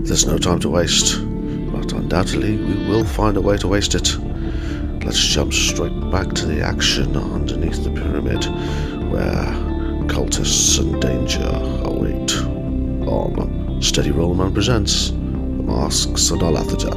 There's no time to waste, but undoubtedly we will find a way to waste it. Let's jump straight back to the action underneath the pyramid, where cultists and danger await. On Steady Rollman presents The Masks of Nyarlathotep.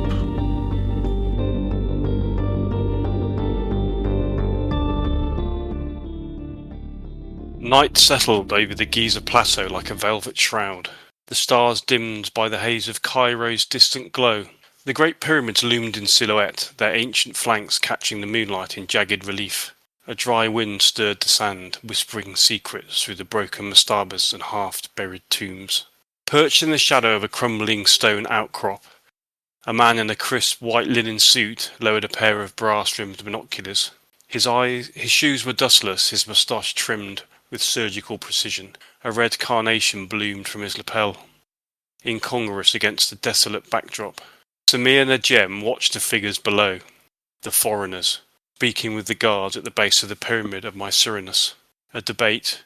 Night settled over the Giza Plateau like a velvet shroud, the stars dimmed by the haze of Cairo's distant glow. The Great Pyramids loomed in silhouette, their ancient flanks catching the moonlight in jagged relief. A dry wind stirred the sand, whispering secrets through the broken mastabas and half-buried tombs. Perched in the shadow of a crumbling stone outcrop, a man in a crisp white linen suit lowered a pair of brass-rimmed binoculars. His shoes were dustless, his moustache trimmed with surgical precision. A red carnation bloomed from his lapel, incongruous against the desolate backdrop. Samir Najem watched the figures below, the foreigners, speaking with the guards at the base of the pyramid of Mycerinus. A debate,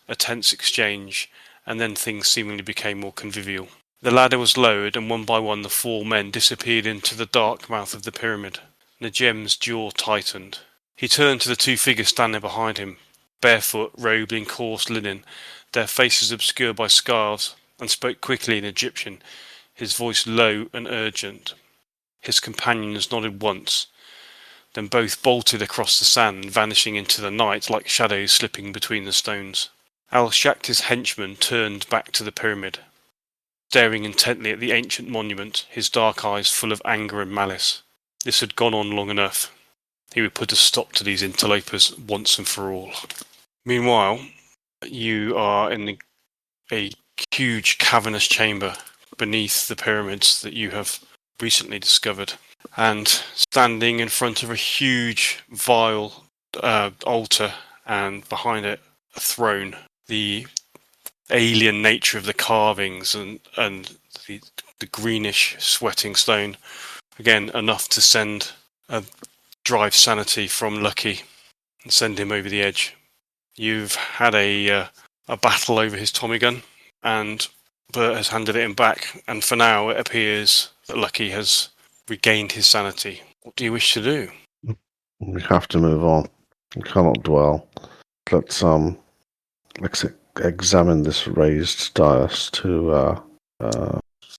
a tense exchange, and then things seemingly became more convivial. The ladder was lowered, and one by one the four men disappeared into the dark mouth of the pyramid. Najem's jaw tightened. He turned to the two figures standing behind him, barefoot, robed in coarse linen, their faces obscured by scarves, and spoke quickly in Egyptian, his voice low and urgent. His companions nodded once, then both bolted across the sand, vanishing into the night like shadows slipping between the stones. Al-Shakti's henchman turned back to the pyramid, staring intently at the ancient monument, his dark eyes full of anger and malice. This had gone on long enough. He would put a stop to these interlopers once and for all. Meanwhile, you are in a huge cavernous chamber beneath the pyramids that you have recently discovered. And standing in front of a huge, vile altar, and behind it a throne. The alien nature of the carvings and the greenish sweating stone, again enough to drive sanity from Lucky and send him over the edge. You've had a battle over his Tommy gun, and Bert has handed it him back, and for now it appears that Lucky has regained his sanity. What do you wish to do? We have to move on. We cannot dwell. Let's examine this raised dais to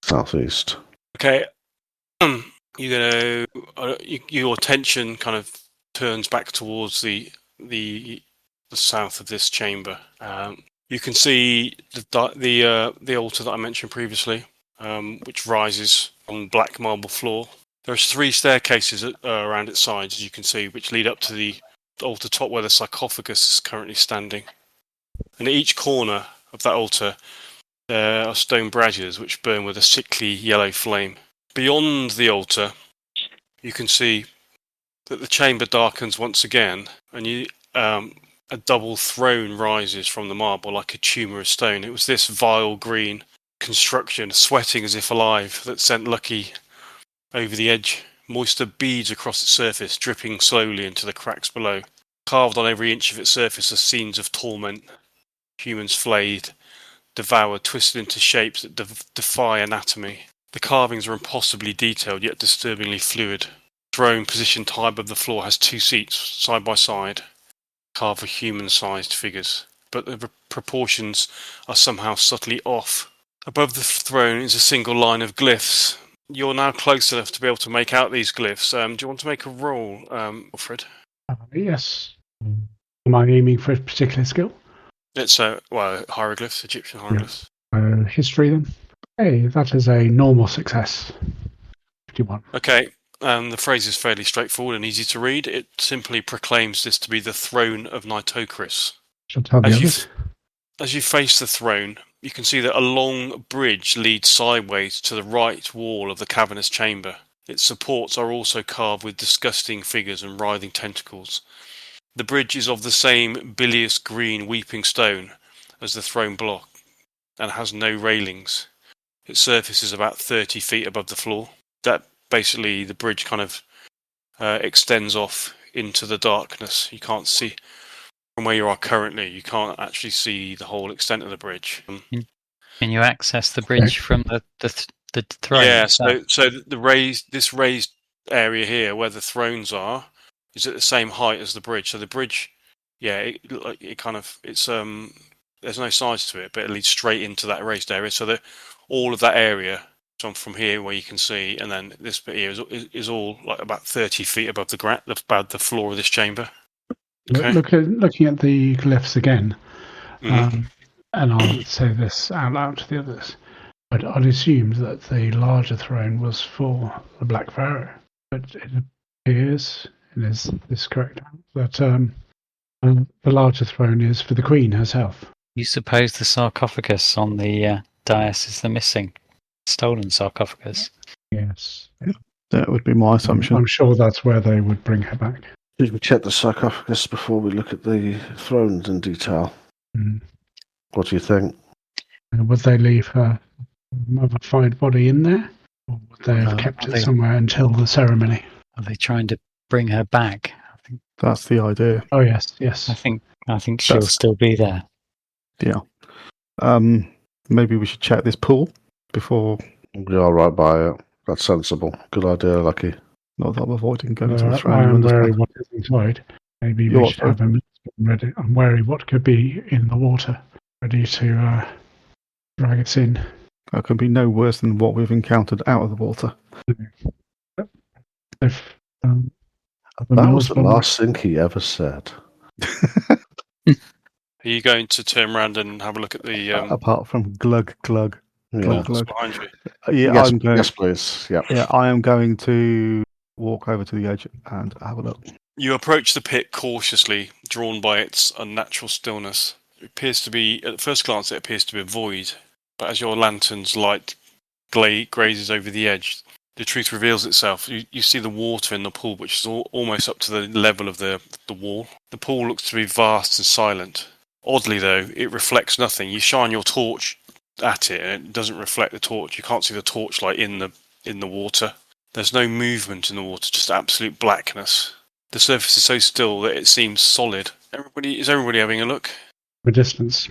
southeast. Okay. Your attention kind of turns back towards the south of this chamber. You can see the altar that I mentioned previously, which rises on black marble floor. There's 3 staircases around its sides, as you can see, which lead up to the altar top where the sarcophagus is currently standing. And at each corner of that altar, there are stone braziers which burn with a sickly yellow flame. Beyond the altar, you can see that the chamber darkens once again, and a double throne rises from the marble like a tumour of stone. It was this vile green construction, sweating as if alive, that sent Lucky over the edge. Moisture beads across its surface, dripping slowly into the cracks below. Carved on every inch of its surface are scenes of torment. Humans flayed, devoured, twisted into shapes that defy anatomy. The carvings are impossibly detailed, yet disturbingly fluid. The throne, positioned high above the floor, has 2 seats, side by side, carved for human-sized figures, but the proportions are somehow subtly off. Above the throne is a single line of glyphs. You're now close enough to be able to make out these glyphs. Do you want to make a roll, Alfred? Yes. Am I aiming for a particular skill? It's hieroglyphs, Egyptian hieroglyphs. History then. Hey, that is a normal success. 51. Okay. The phrase is fairly straightforward and easy to read. It simply proclaims this to be the throne of Nitocris. Shall tell the others. As you face the throne, you can see that a long bridge leads sideways to the right wall of the cavernous chamber. Its supports are also carved with disgusting figures and writhing tentacles. The bridge is of the same bilious green weeping stone as the throne block and has no railings. Its surface is about 30 feet above the floor. That basically, the bridge kind of extends off into the darkness. You can't see from where you are currently. You can't actually see the whole extent of the bridge. Can you access the bridge from The throne. Yeah, itself. so this raised area here where the thrones are is at the same height as the bridge. So the bridge, yeah, it's there's no sides to it, but it leads straight into that raised area. So that all of that area from here where you can see, and then this bit here is all like about 30 feet above above the floor of this chamber. Okay. Looking at the glyphs again, Mhm. and I'll say this out loud to the others. I'd assumed that the larger throne was for the Black Pharaoh, but it appears, and is this correct, that the larger throne is for the Queen herself. You suppose the sarcophagus on the dais is the missing, stolen sarcophagus? Yes. That would be my assumption. I'm sure that's where they would bring her back. Should we check the sarcophagus before we look at the thrones in detail? Mm. What do you think? Would they leave her mummified body in there? Or would they have kept it somewhere until the ceremony? Are they trying to bring her back? I think That's the idea. Oh, yes. I think she'll still be there. Yeah. Maybe we should check this pool before. You're all right by it. That's sensible. Good idea, Lucky. Not that I'm avoiding going to the I throne. am wary what is inside. Maybe we should have him ready. I'm wary what could be in the water, ready to drag us in. That could be no worse than what we've encountered out of the water. If, That was the last thing he ever said. Are you going to turn around and have a look at the? Apart from glug glug. Yeah. Glug behind you. Yeah, Yes, please. Yeah. Yeah, I am going to walk over to the edge and have a look. You approach the pit cautiously, drawn by its unnatural stillness. It appears to be, at first glance, it appears to be a void, but as your lantern's light grazes over the edge, the truth reveals itself. You see the water in the pool, which is almost up to the level of the wall. The pool looks to be vast and silent. Oddly, though, it reflects nothing. You shine your torch at it, and it doesn't reflect the torch. You can't see the torchlight in the water. There's no movement in the water, just absolute blackness. The surface is so still that it seems solid. Is everybody having a look? The distance.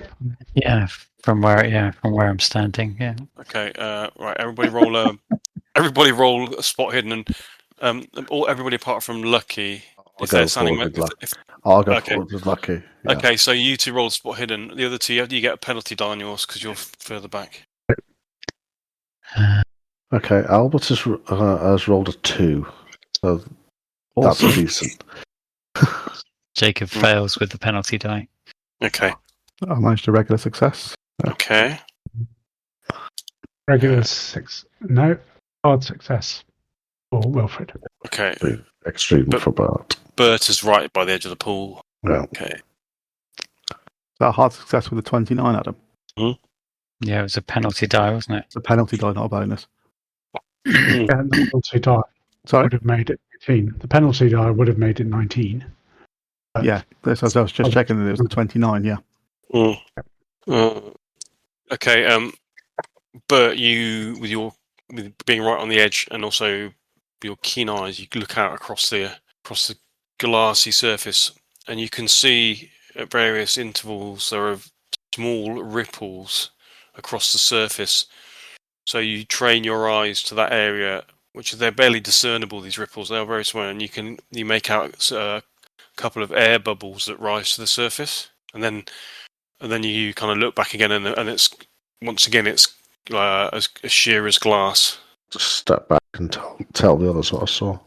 Yeah, from where I'm standing. Yeah. Okay. Right. Everybody roll a spot hidden, and everybody apart from Lucky. I'll go forward with Lucky. Yeah. Okay, so you two roll spot hidden. The other two, you get a penalty die on yours because you're further back. Okay, Albert has rolled a 2, so that's decent. Jacob fails with the penalty die. Okay. I managed a regular success. Okay. Regular hard success for Wilfred. Okay. Extreme for Bert. Bert is right by the edge of the pool. Yeah. Okay. That a hard success with a 29, Adam. Yeah, it was a penalty die, wasn't it? It's a penalty die, not a bonus. Yeah, the penalty die would have made it 18. The penalty die would have made it 19. Yeah, I was just checking that it was the 29, yeah. Okay, Bert, you, with being right on the edge and also with your keen eyes, you look out across the glassy surface and you can see at various intervals there are small ripples across the surface. So you train your eyes to that area, which they're barely discernible, these ripples. They are very small, and you make out a couple of air bubbles that rise to the surface. And then you kind of look back again, and it's once again it's as sheer as glass. Just step back and tell the others what I saw.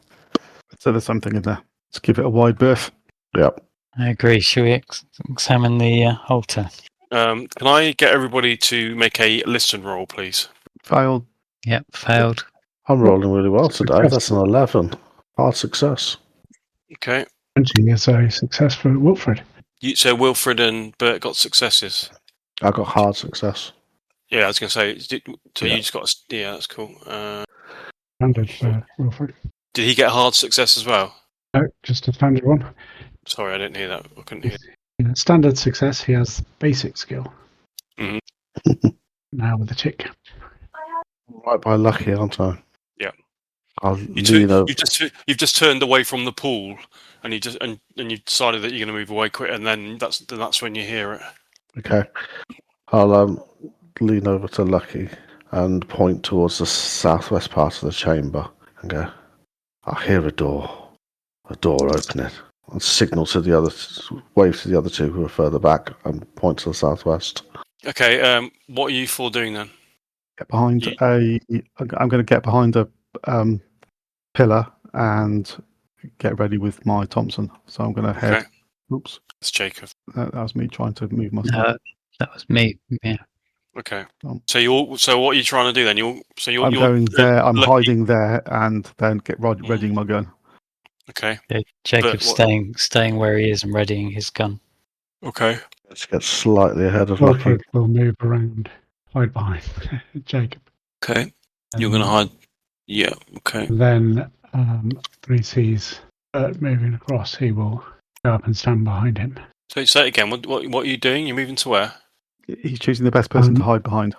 So there's something in there. Let's give it a wide berth. Yep. I agree. Should we examine the altar? Can I get everybody to make a listen roll, please? Failed. Yep, failed. I'm rolling really well today. That's an 11. Hard success. Okay. 20 is a success for Wilfred. So Wilfred and Bert got successes. I got hard success. Yeah, I was going to say. So you just got. Yeah, that's cool. Standard for Wilfred. Did he get hard success as well? No, just a standard one. Sorry, I didn't hear that. I couldn't hear. In standard success, he has basic skill. Mm-hmm. Now with the tick. Right by Lucky, aren't I? Yeah. You've just turned away from the pool, and you decided that you're going to move away quick, and then that's when you hear it. Okay. I'll lean over to Lucky and point towards the southwest part of the chamber and go, I hear a door opening. And signal to the other, wave to the other two who are further back and point to the southwest. Okay, what are you four doing then? Get behind I'm going to get behind a pillar and get ready with my Thompson. So I'm going to head. Okay. Oops, It's Jacob. that was me trying to move myself. No, that was me. Yeah. Okay. Um, So what are you trying to do then? I'm going there. I'm hiding there, and then get readying my gun. Okay. Yeah, Jacob's staying where he is and readying his gun. Okay. Let's get slightly ahead of Lucky. Wilfred will move around, hide behind Jacob. Okay. You're going to hide. Yeah. Okay. Then, when he sees Bert moving across, he will go up and stand behind him. So say it again. What are you doing? You're moving to where? He's choosing the best person to hide behind.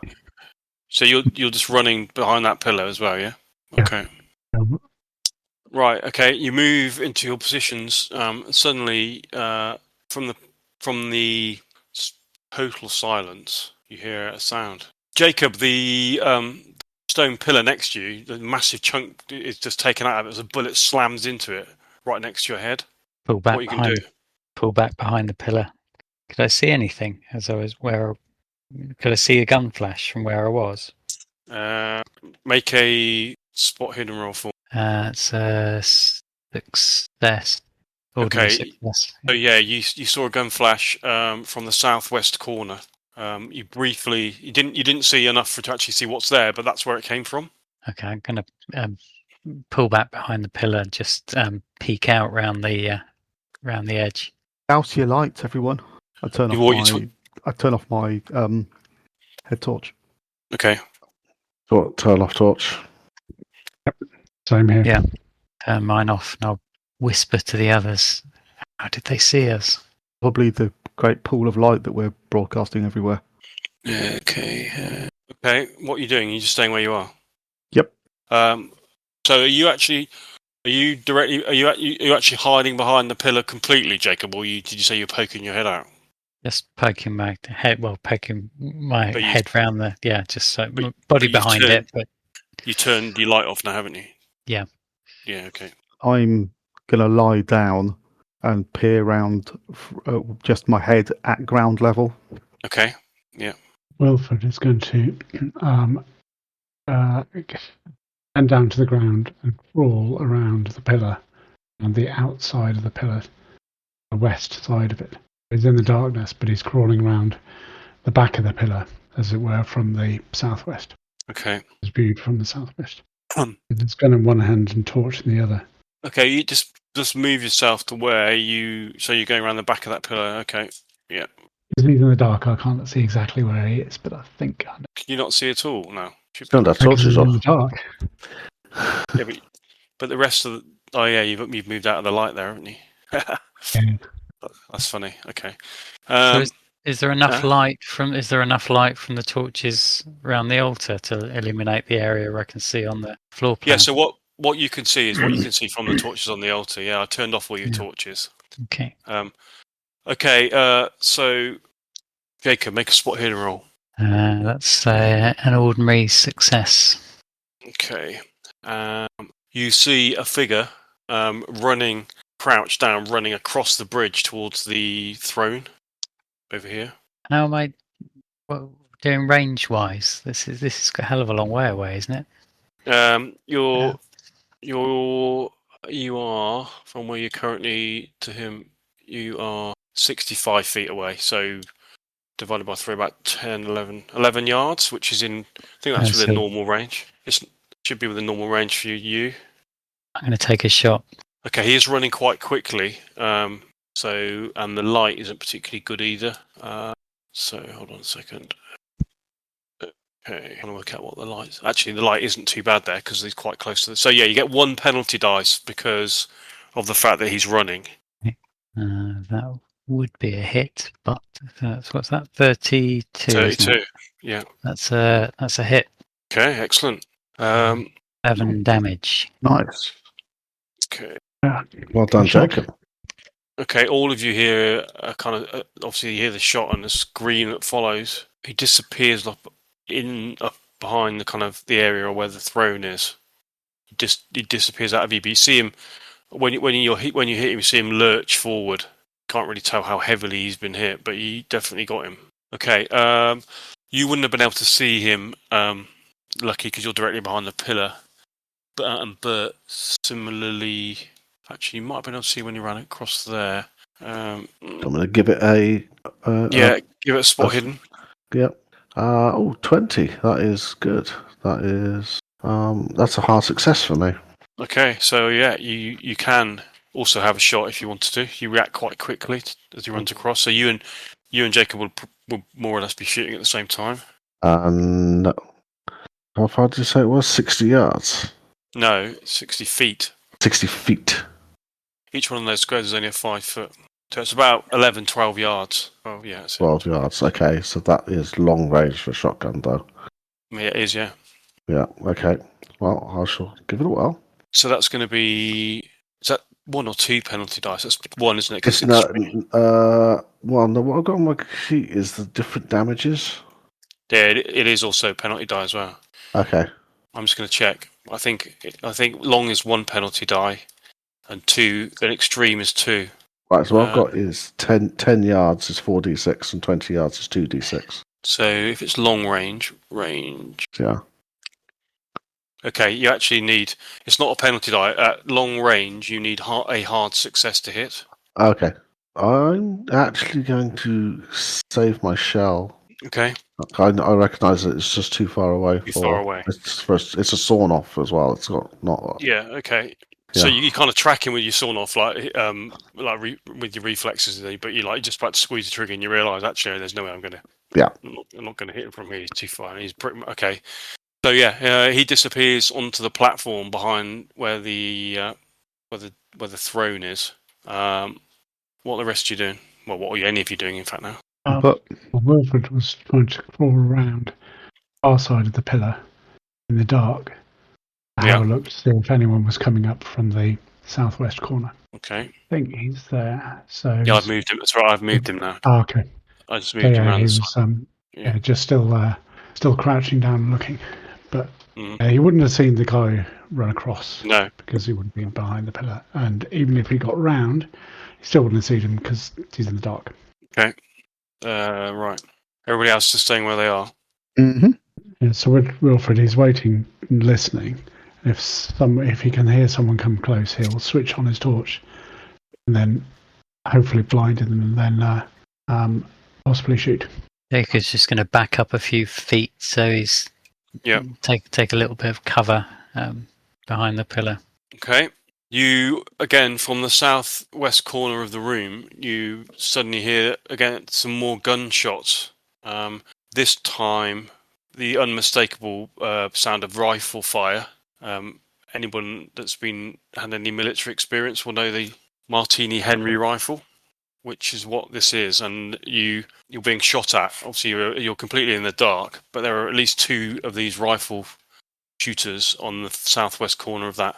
So you're just running behind that pillar as well, yeah? Yeah. Okay. Right. Okay. You move into your positions. Suddenly, from the total silence, you hear a sound. Jacob, the stone pillar next to you, the massive chunk is just taken out of it as a bullet slams into it right next to your head. Pull back What you can do? Pull back behind the pillar. Could I see anything as I was where? Could I see a gun flash from where I was? Make a spot hidden roll for. It's a success. Ordinary Okay. Success. So yeah, you saw a gun flash from the southwest corner. You didn't see enough to actually see what's there, but that's where it came from. Okay, I'm gonna pull back behind the pillar, just peek out round the edge. Douse your lights, everyone. I turn off my head torch. Okay. Turn off torch. Same here. Yeah. Turn mine off, and I'll whisper to the others. How did they see us? Probably the great pool of light that we're broadcasting everywhere. Okay. Okay. What are you doing? Are you just staying where you are? Yep. So are you actually hiding behind the pillar completely, Jacob, or did you say you're poking your head out? Just poking my head. Well, poking my But head round the. Yeah, just so but- body but you've behind it. But You turned your light off now, haven't you? Yeah. Yeah. Okay. I'm going to lie down and peer around just my head at ground level. Okay. Yeah. Wilfred is going to bend down to the ground and crawl around the pillar on the outside of the pillar, the west side of it. He's in the darkness, but he's crawling around the back of the pillar, as it were, from the southwest. Okay. It's viewed from the southwest. With his gun in one hand and torch in the other. Okay. You just move yourself to where so you're going around the back of that pillar. Okay. Yeah. Because he's in the dark, I can't see exactly where he is, but I think I know. Can you not see at all? No. Don't have Because torches he's in the off. dark. Yeah, but the rest of the... Oh, yeah, you've moved out of the light there, haven't you? Yeah. That's funny. Okay. so is there enough light from? Is there enough light from the torches around the altar to illuminate the area where I can see on the floor plan? Yeah, so what you can see is what you can see from the torches on the altar. Yeah, I turned off all your torches. Okay. Okay, so Jacob, make a spot hidden roll. That's an ordinary success. Okay. You see a figure crouched down, running across the bridge towards the throne over here. How am I doing range-wise? This is a hell of a long way away, isn't it? You are from where you're currently to him. You are 65 feet away. So divided by 3, about 10, 11 yards, which is I think that's within normal range. It should be within normal range for you. I'm going to take a shot. Okay, he is running quite quickly. And the light isn't particularly good either. So hold on a second. Okay, I'm going to work out what the light... Actually, the light isn't too bad there because he's quite close to So yeah, you get 1 penalty dice because of the fact that he's running. That would be a hit, but what's that? 32. 32, yeah. That's a hit. Okay, excellent. 7 damage. Nice. Okay. Well done, Jacob. Okay, all of you hear obviously you hear the shot and the scream that follows. He disappears up behind behind the kind of the area where the throne is. He disappears out of you, but you see him when you hit him, you see him lurch forward. Can't really tell how heavily he's been hit, but you definitely got him. Okay, you wouldn't have been able to see him, lucky, because you're directly behind the pillar. But Bert, similarly, actually, you might have been able to see when you ran across there. I'm going to give it a... give it a spot hidden. Yep. 20. That is good. That is... that's a hard success for me. Okay, so yeah, you can also have a shot if you wanted to. You react quite quickly as he runs across. So you and Jacob will more or less be shooting at the same time. And how far did you say it was? 60 yards? No, 60 feet. 60 feet. Each one of those squares is only a 5 foot. So it's about 11, 12 yards. Oh, yeah. 12 yards. Okay, so that is long range for a shotgun, though. Yeah, it is, yeah. Yeah, okay. Well, I shall give it a whirl. So that's going to be... Is that 1 or 2 penalty dice? That's 1, isn't it? It's well, no, what I've got on my sheet is the different damages. Yeah, it is also penalty die as well. Okay. I'm just going to check. I think long is 1 penalty die, and 2. An extreme is 2. Right. So what I've got is 10 yards is 4d6 and 20 yards is 2d6. So if it's long range. Yeah. Okay, you actually need. It's not a penalty die. At long range, you need a hard success to hit. Okay. I'm actually going to save my shell. Okay. I recognise that it's just too far away. Far away. It's a sawn off as well. It's not. Yeah. Okay. Yeah. So you kind of track him with your sawn off, with your reflexes, but you just about to squeeze the trigger, and you realise actually there's no way I'm going to. Yeah. I'm not going to hit him from here. He's too far. He's pretty okay. So yeah, he disappears onto the platform behind where the throne is. What are the rest of you doing? Well, what are any of you doing, in fact, now? Wilfred was trying to crawl around our side of the pillar in the dark. Have a look to see if anyone was coming up from the southwest corner. Okay. I think he's there. So yeah, I've moved him. That's right. I've moved him now. Oh, okay. I just moved him around. He was just still crouching down and looking, but he wouldn't have seen the guy run across. No, because he wouldn't be behind the pillar, and even if he got round, he still wouldn't have seen him because he's in the dark. Okay. Right. Everybody else is staying where they are. Mm-hmm. Yeah, so Wilfred is waiting and listening. If he can hear someone come close, he'll switch on his torch, and then hopefully blind them, and then possibly shoot. Jacob's just going to back up a few feet, so he's take a little bit of cover behind the pillar. Okay. You, again, from the southwest corner of the room, you suddenly hear, again, some more gunshots. This time, the unmistakable sound of rifle fire. Anyone that's had any military experience will know the Martini Henry rifle, which is what this is. And you're being shot at. Obviously, you're completely in the dark, but there are at least 2 of these rifle shooters on the southwest corner of that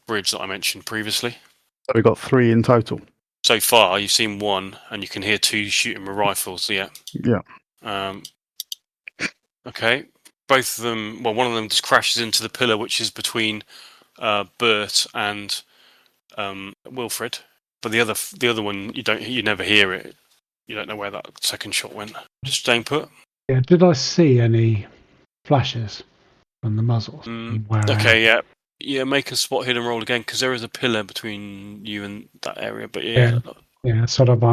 bridge that I mentioned previously. So we've got 3 in total. So far, you've seen 1, and you can hear 2 shooting with rifles. Yeah. Okay. Both of them. Well, one of them just crashes into the pillar, which is between Bert and Wilfred. But the other one, you never hear it. You don't know where that second shot went. Just staying put. Yeah. Did I see any flashes from the muzzles? Okay. Yeah. Yeah, make a spot hidden roll again, because there is a pillar between you and that area. But yeah, I'm sort of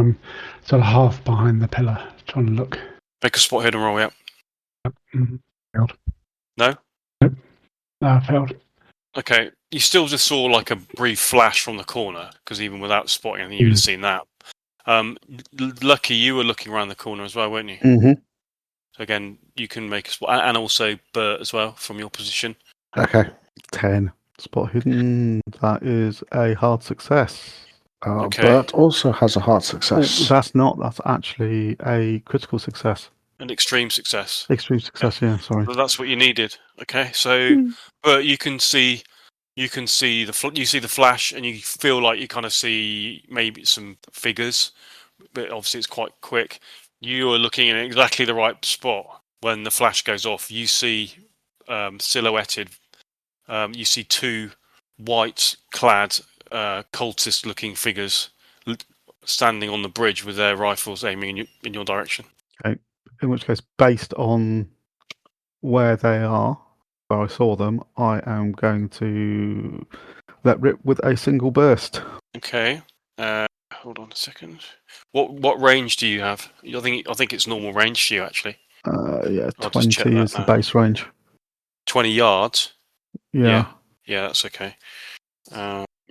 half behind the pillar, trying to look. Make a spot hidden roll, yeah. Failed. No? Nope. No, I failed. Okay, you still just saw like a brief flash from the corner, because even without spotting anything, you would have seen that. Lucky you were looking around the corner as well, weren't you? Mm-hmm. So again, you can make a spot, and also Bert as well from your position. Okay. 10. Spot hidden. That is a hard success. Okay. Bert also has a hard success. That's actually a critical success. An extreme success. Extreme success, yeah, sorry. Well, that's what you needed. Okay, so Bert, you see the flash, and you feel like you kind of see maybe some figures, but obviously it's quite quick. You are looking in exactly the right spot, when the flash goes off, you see silhouetted. You see two white-clad cultist-looking figures standing on the bridge with their rifles aiming in your direction. Okay. In which case, based on where they are, where I saw them, I am going to let rip with a single burst. Okay. Hold on a second. What range do you have? I think it's normal range to you actually. Yeah, I'll just check 20 that is the now. base range. 20 yards. Yeah. Yeah, that's okay.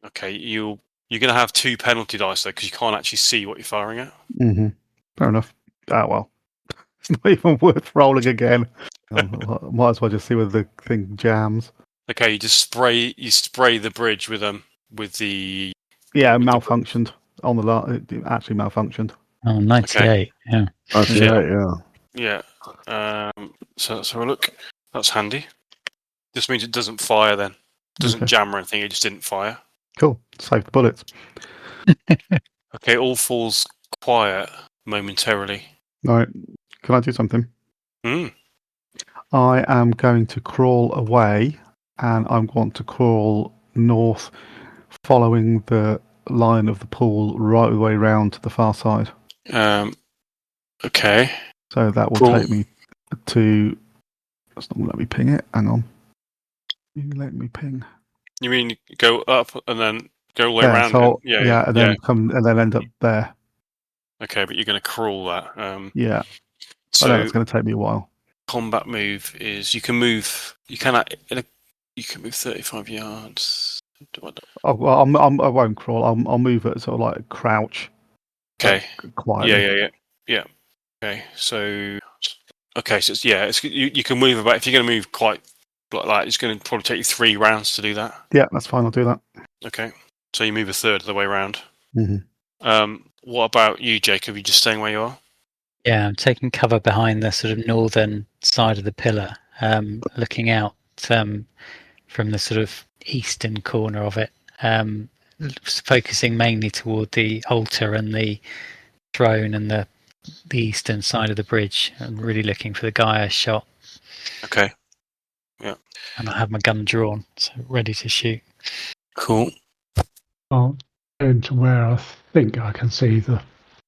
Okay, you're going to have 2 penalty dice though, because you can't actually see what you're firing at. Mm-hmm. Fair enough. Ah, well. It's not even worth rolling again. Might as well just see whether the thing jams. Okay, you spray the bridge with the. Yeah, malfunctioned on the it actually malfunctioned. Oh, 98. Okay. Yeah. 98, yeah. Yeah. So let's have a look. That's handy. This means it doesn't fire then. Doesn't jam or anything. It just didn't fire. Cool. Save the bullets. Okay, all falls quiet momentarily. All right. Can I do something? Hmm. I am going to crawl away, and I want to crawl north, following the line of the pool right the way round to the far side. Okay. So that will take me to. That's not going to let me ping it. Hang on. You let me ping. You mean go up and then go all the way around? So, Yeah, and then come and then end up there. Okay, but you're going to crawl that. Yeah. So I know it's going to take me a while. combat move is you can move. You can move 35 yards. Oh, well, I won't crawl. I'll move it sort of like crouch. Okay. Quietly. Yeah. Okay. So you can move about. If you're going to move quite like that, it's going to probably take you 3 rounds to do that. Yeah, that's fine. I'll do that. Okay. So you move a third of the way around. Mm-hmm. What about you, Jacob? Are you just staying where you are? Yeah, I'm taking cover behind the sort of northern side of the pillar, looking out from the sort of eastern corner of it, focusing mainly toward the altar and the throne and the eastern side of the bridge. I'm really looking for the guy I shot. Okay. Yeah. And I have my gun drawn, so ready to shoot. Cool. I'll go into where I think I can see the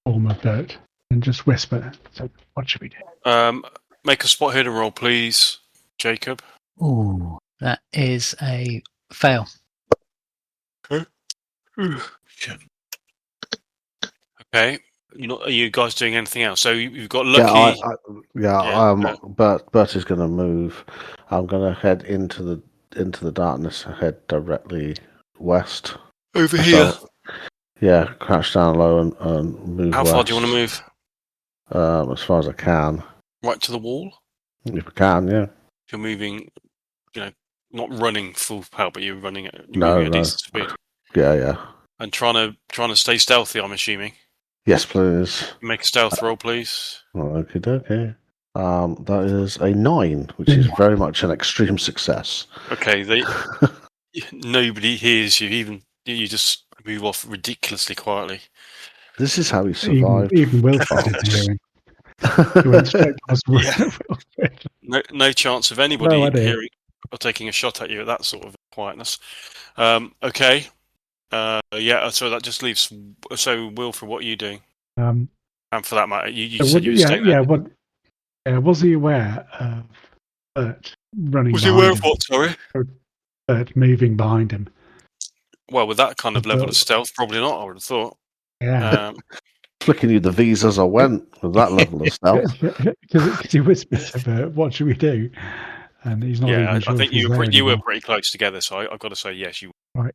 form of dirt and just whisper. So, what should we do? Make a spot hidden roll, please, Jacob. Ooh, that is a fail. Okay. Okay. Are you guys doing anything else? So you've got lucky. Bert is going to move. I'm going to head into the darkness. Head directly west. Over here. Yeah, crouch down low and move. How west. far do you want to move? As far as I can. Right to the wall. If I can, yeah. If you're moving, not running full power, but you're moving at No. decent speed. Yeah. And trying to stay stealthy, I'm assuming. Yes, please. Make a stealth roll, please. Okay. That is a 9, which is very much an extreme success. Okay, nobody hears you. Even you just move off ridiculously quietly. This is how he survived. Even Wilford didn't hear him. He went straight past Wilford. No chance of anybody hearing or taking a shot at you at that sort of quietness. Okay. So that just leaves. So, Wilfred, what are you doing? And for that matter, you said you were staying there. Was he aware of Bert running? Was he aware of what? Sorry. Bert moving behind him. Well, with that kind of level of stealth, probably not. I would have thought. Yeah. Flicking you the V's as I went with that level of stealth. Because he whispered to Bert, "What should we do?" And he's not even sure. I think you were pretty close together, so I've got to say yes. You right.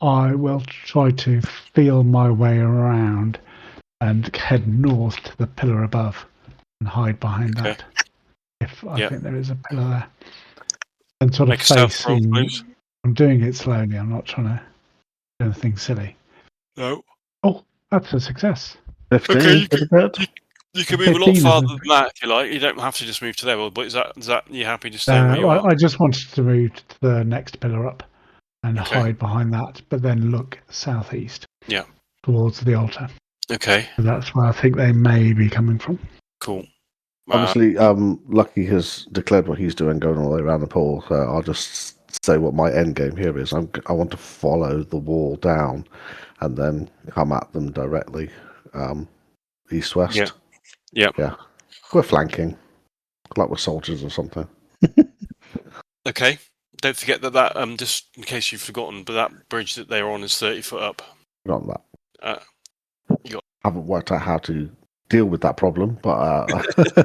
I will try to feel my way around and head north to the pillar above and hide behind that. If I think there is a pillar there. And sort of facing. I'm doing it slowly. I'm not trying to do anything silly. No. Oh, that's a success. 15. Okay, you can move a lot farther than that if you like. You don't have to just move to there. But is that you happy to stay where you are? I just wanted to move to the next pillar up and hide behind that, but then look southeast. Yeah. Towards the altar. Okay. So that's where I think they may be coming from. Cool. Obviously, Lucky has declared what he's doing, going all the way around the pool. So I'll just say what my end game here is. I want to follow the wall down, and then come at them directly, east-west. Yeah. Yeah. Yeah. We're flanking, like we're soldiers or something. Okay. Don't forget that just in case you've forgotten, but that bridge that they're on is 30 foot up. Not that. You got... Haven't worked out how to deal with that problem, but I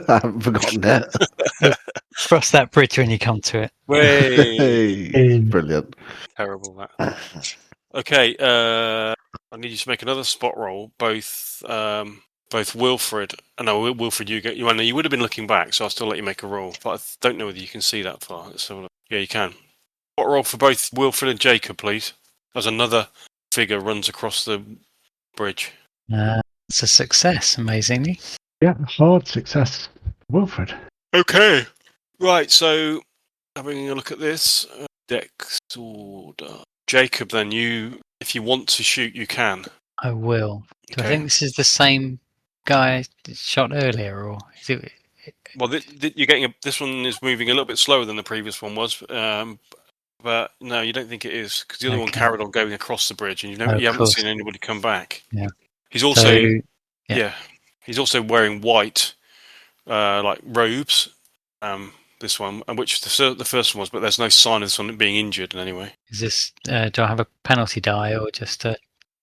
haven't forgotten it. Cross that bridge when you come to it. Hey, brilliant. Terrible that. Okay, I need you to make another spot roll. Both Wilfred. No, Wilfred, you would have been looking back, so I'll still let you make a roll. But I don't know whether you can see that far. Let's have a look. Yeah, you can. Spot roll for both Wilfred and Jacob, please. As another figure runs across the bridge. It's a success, amazingly. Yeah, hard success, Wilfred. Okay. Right, so having a look at this. Dex order. Jacob, then if you want to shoot, you can. I will. Do Okay. I think this is the same guy that shot earlier, or is it? Well, you're getting this one is moving a little bit slower than the previous one was, but no, you don't think it is because the other one carried on going across the bridge, and you haven't seen anybody come back. Yeah. He's also yeah. He's also wearing white, like robes. This one, and which the first one was, but there's no sign of this one being injured in any way. Is this? Do I have a penalty die or just a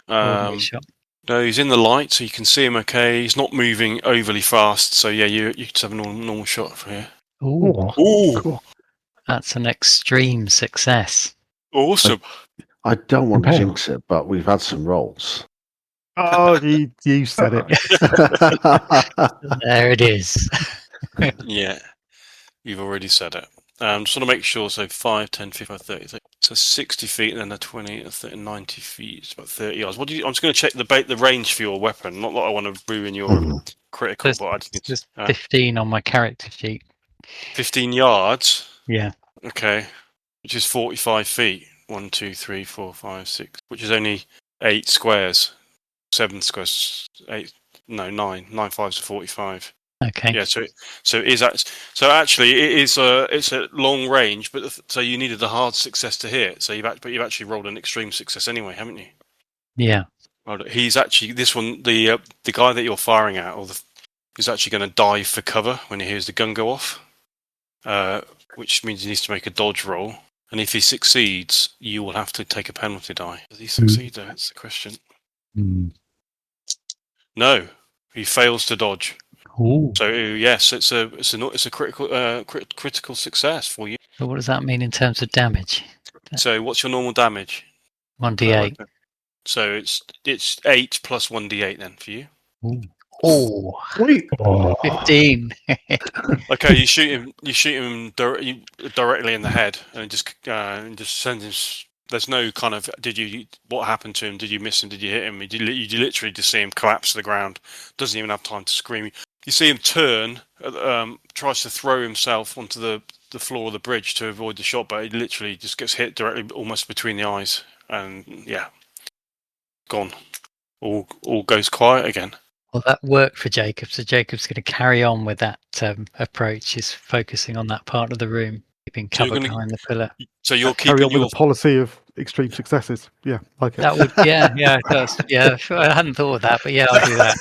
shot? No, he's in the light, so you can see him okay. He's not moving overly fast, so yeah, you could have a normal shot for here. Ooh, Cool. That's an extreme success. Awesome. I don't want to jinx it, but we've had some rolls. Oh, you said it. There it is. Yeah, you've already said it. Just want to make sure, so 5, 10, 15, 30. So 60 feet and then a 20, 30, 90 feet. It's about 30 yards. I'm just going to check the range for your weapon. Not that I want to ruin your critical, but I just need There's 15 on my character sheet. 15 yards? Yeah. Okay. Which is 45 feet. 1, 2, 3, 4, 5, 6. Which is only 8 squares. 7 squares. 8. No, 9. 9 fives are 45. Okay. Yeah, so actually it is it's a long range, but so you needed a hard success to hit. So you've actually rolled an extreme success anyway, haven't you? Yeah. Well, he's actually this one the guy that you're firing at, is actually going to dive for cover when he hears the gun go off, which means he needs to make a dodge roll. And if he succeeds, you will have to take a penalty die. Does he succeed? Though? That's the question. No, he fails to dodge. Ooh. So yes, it's a critical success for you. So what does that mean in terms of damage? So what's your normal damage? 1d8. So it's 8 plus 1d8 then for you. Oh, Sweet. 15. Okay, you shoot him directly in the head, and just send him. There's no kind of what happened to him? Did you miss him? Did you hit him? You literally just see him collapse to the ground. Doesn't even have time to scream. You see him turn, tries to throw himself onto the floor of the bridge to avoid the shot, but he literally just gets hit directly, almost between the eyes, and yeah, gone. All goes quiet again. Well, that worked for Jacob, so Jacob's going to carry on with that approach. He's focusing on that part of the room, keeping cover behind the pillar. So you're Carry keeping on with the policy of extreme successes. Yeah, like it. That would, yeah, it does. Yeah, I hadn't thought of that, but yeah, I'll do that.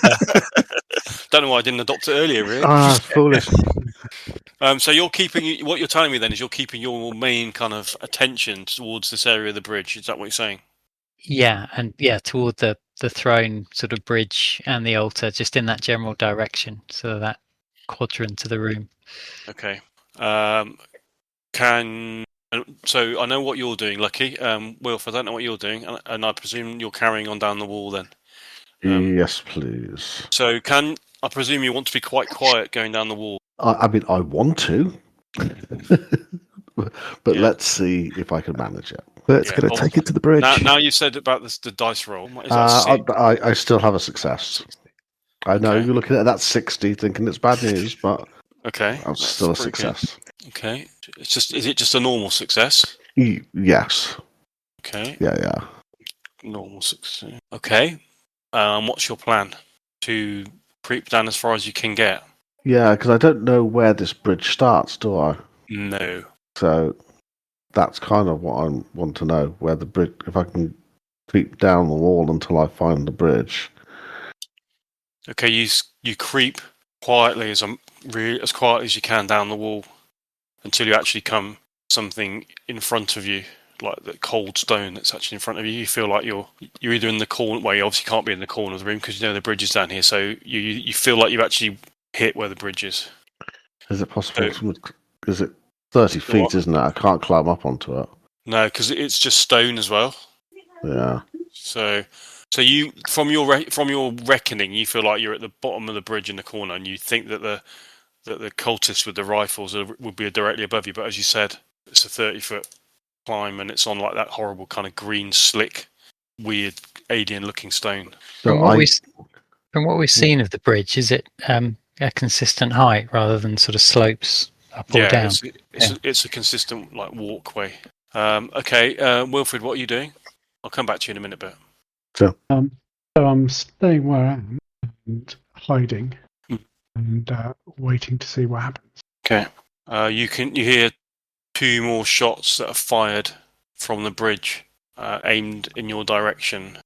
Don't know why I didn't adopt it earlier, really. Foolish. So you're keeping what you're telling me then is you're keeping your main kind of attention towards this area of the bridge. Is that what you're saying? Yeah, and toward the throne sort of bridge and the altar, just in that general direction, so that quadrant of the room. Okay. So I know what you're doing, Lucky. Wilf, I don't know what you're doing, and I presume you're carrying on down the wall then. Yes, please. So I presume you want to be quite quiet going down the wall. I mean, I want to, but let's see if I can manage it. Let's going to take it to the bridge. Now you said about the dice roll. Is that I still have a success. I know you're looking at that 60, thinking it's bad news, but I'm still a success. Good. Okay, is it just a normal success? Yes. Okay. Yeah. Normal success. Okay. What's your plan? To creep down as far as you can get? Yeah, because I don't know where this bridge starts, do I? No. So that's kind of what I want to know, where the bridge, if I can creep down the wall until I find the bridge. Okay, you creep quietly as quiet as you can down the wall until you actually come something in front of you, like the cold stone that's actually in front of you. You feel like you're either in the corner. Well, you obviously can't be in the corner of the room because you know the bridge is down here. So you feel like you've actually hit where the bridge is. Is it possible? So, Is it 30 feet? Isn't it? I can't climb up onto it. no, because it's just stone as well. Yeah. So you from your reckoning, you feel like you're at the bottom of the bridge in the corner, and you think that the cultists with the rifles would be directly above you. But as you said, it's a 30-foot climb, and it's on like that horrible kind of green, slick, weird, alien-looking stone. From what we've seen of the bridge, is it a consistent height rather than sort of slopes up or down? It's a consistent like walkway. Okay, Wilfred, what are you doing? I'll come back to you in a minute, but So I'm staying where I am and hiding and waiting to see what happens. okay. You hear two more shots that are fired from the bridge, aimed in your direction.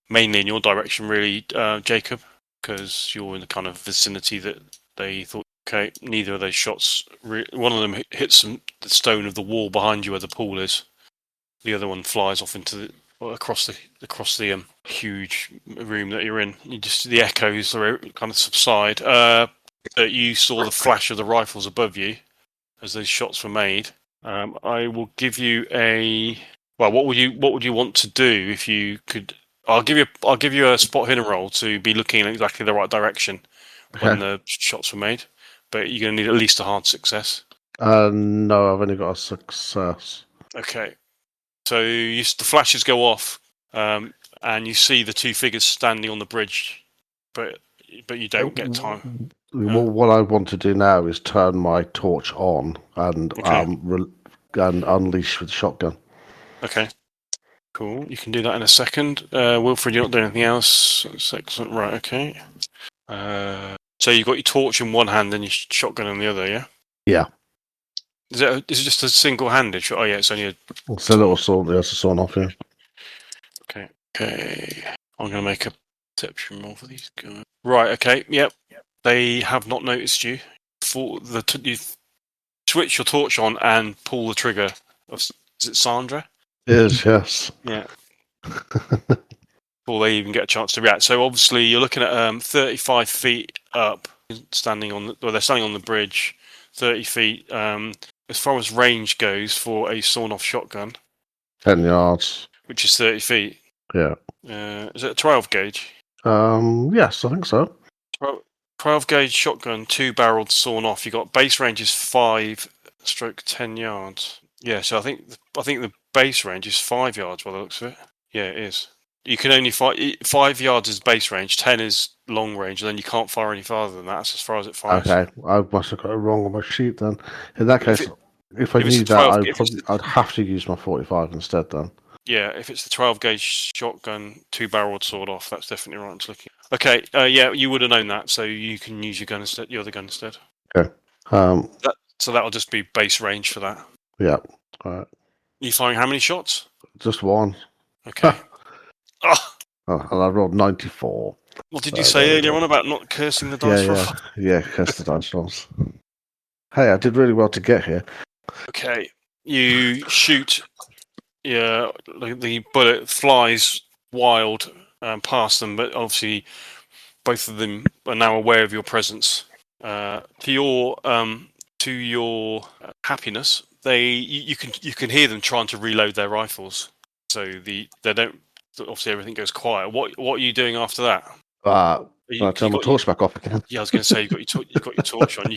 Mainly in your direction, really, Jacob, because you're in the kind of vicinity that they thought. Okay, neither of those shots. One of them hits the stone of the wall behind you where the pool is. The other one flies off into across the huge room that you're in. You just the echoes are kind of subside. But you saw the flash of the rifles above you as those shots were made. I will give you a. Well, what would you want to do if you could? I'll give you a spot hidden roll to be looking in exactly the right direction when the shots were made. But you're going to need at least a hard success. No, I've only got a success. Okay. So the flashes go off, and you see the two figures standing on the bridge, but you don't get time. Well, what I want to do now is turn my torch on and and unleash with the shotgun. Okay. Cool. You can do that in a second. Wilfred, you're not doing anything else. That's excellent. Right. Okay. So you've got your torch in one hand and your shotgun in the other, yeah? Yeah. Is it just a single-handed shot? Oh, yeah, it's only a... It's a little sawn. There's a sawn off here. Okay. I'm going to make a perception roll for these guys. Right, okay, yep. They have not noticed you. You switch your torch on and pull the trigger. Is it Sandra? It is, yes. Yeah. Before they even get a chance to react. So obviously you're looking at 35 feet up, they're standing on the bridge, 30 feet. As far as range goes for a sawn-off shotgun, 10 yards. which is 30 feet. Yeah. Is it a 12 gauge? Yes, I think so. 12 gauge shotgun, 2-barreled sawn off. You got base range is 5/10 yards. Yeah, so I think the base range is 5 yards by the looks of it. Yeah, it is. You can only fire 5 yards is base range, 10 is long range, and then you can't fire any farther than that. That's as far as it fires. Okay, I must have got it wrong on my sheet then. In that case, if I knew that, I'd have to use my 45 instead then. Yeah, if it's the 12 gauge shotgun, 2-barreled sword off, that's definitely right. Looking. Okay, yeah, you would have known that, so you can use your other gun instead. Okay. So that'll just be base range for that. Yeah. All right. You firing how many shots? Just one. Okay. And I rolled 94. What did you say earlier on about not cursing the dice roll? Yeah, curse the dice rolls. Hey, I did really well to get here. Okay, you shoot. Yeah, the bullet flies wild past them, but obviously both of them are now aware of your presence. To your happiness, you can hear them trying to reload their rifles. So they don't. Obviously, everything goes quiet. What are you doing after that? I turn my torch back off again. Yeah, I was going to say you've got your torch on.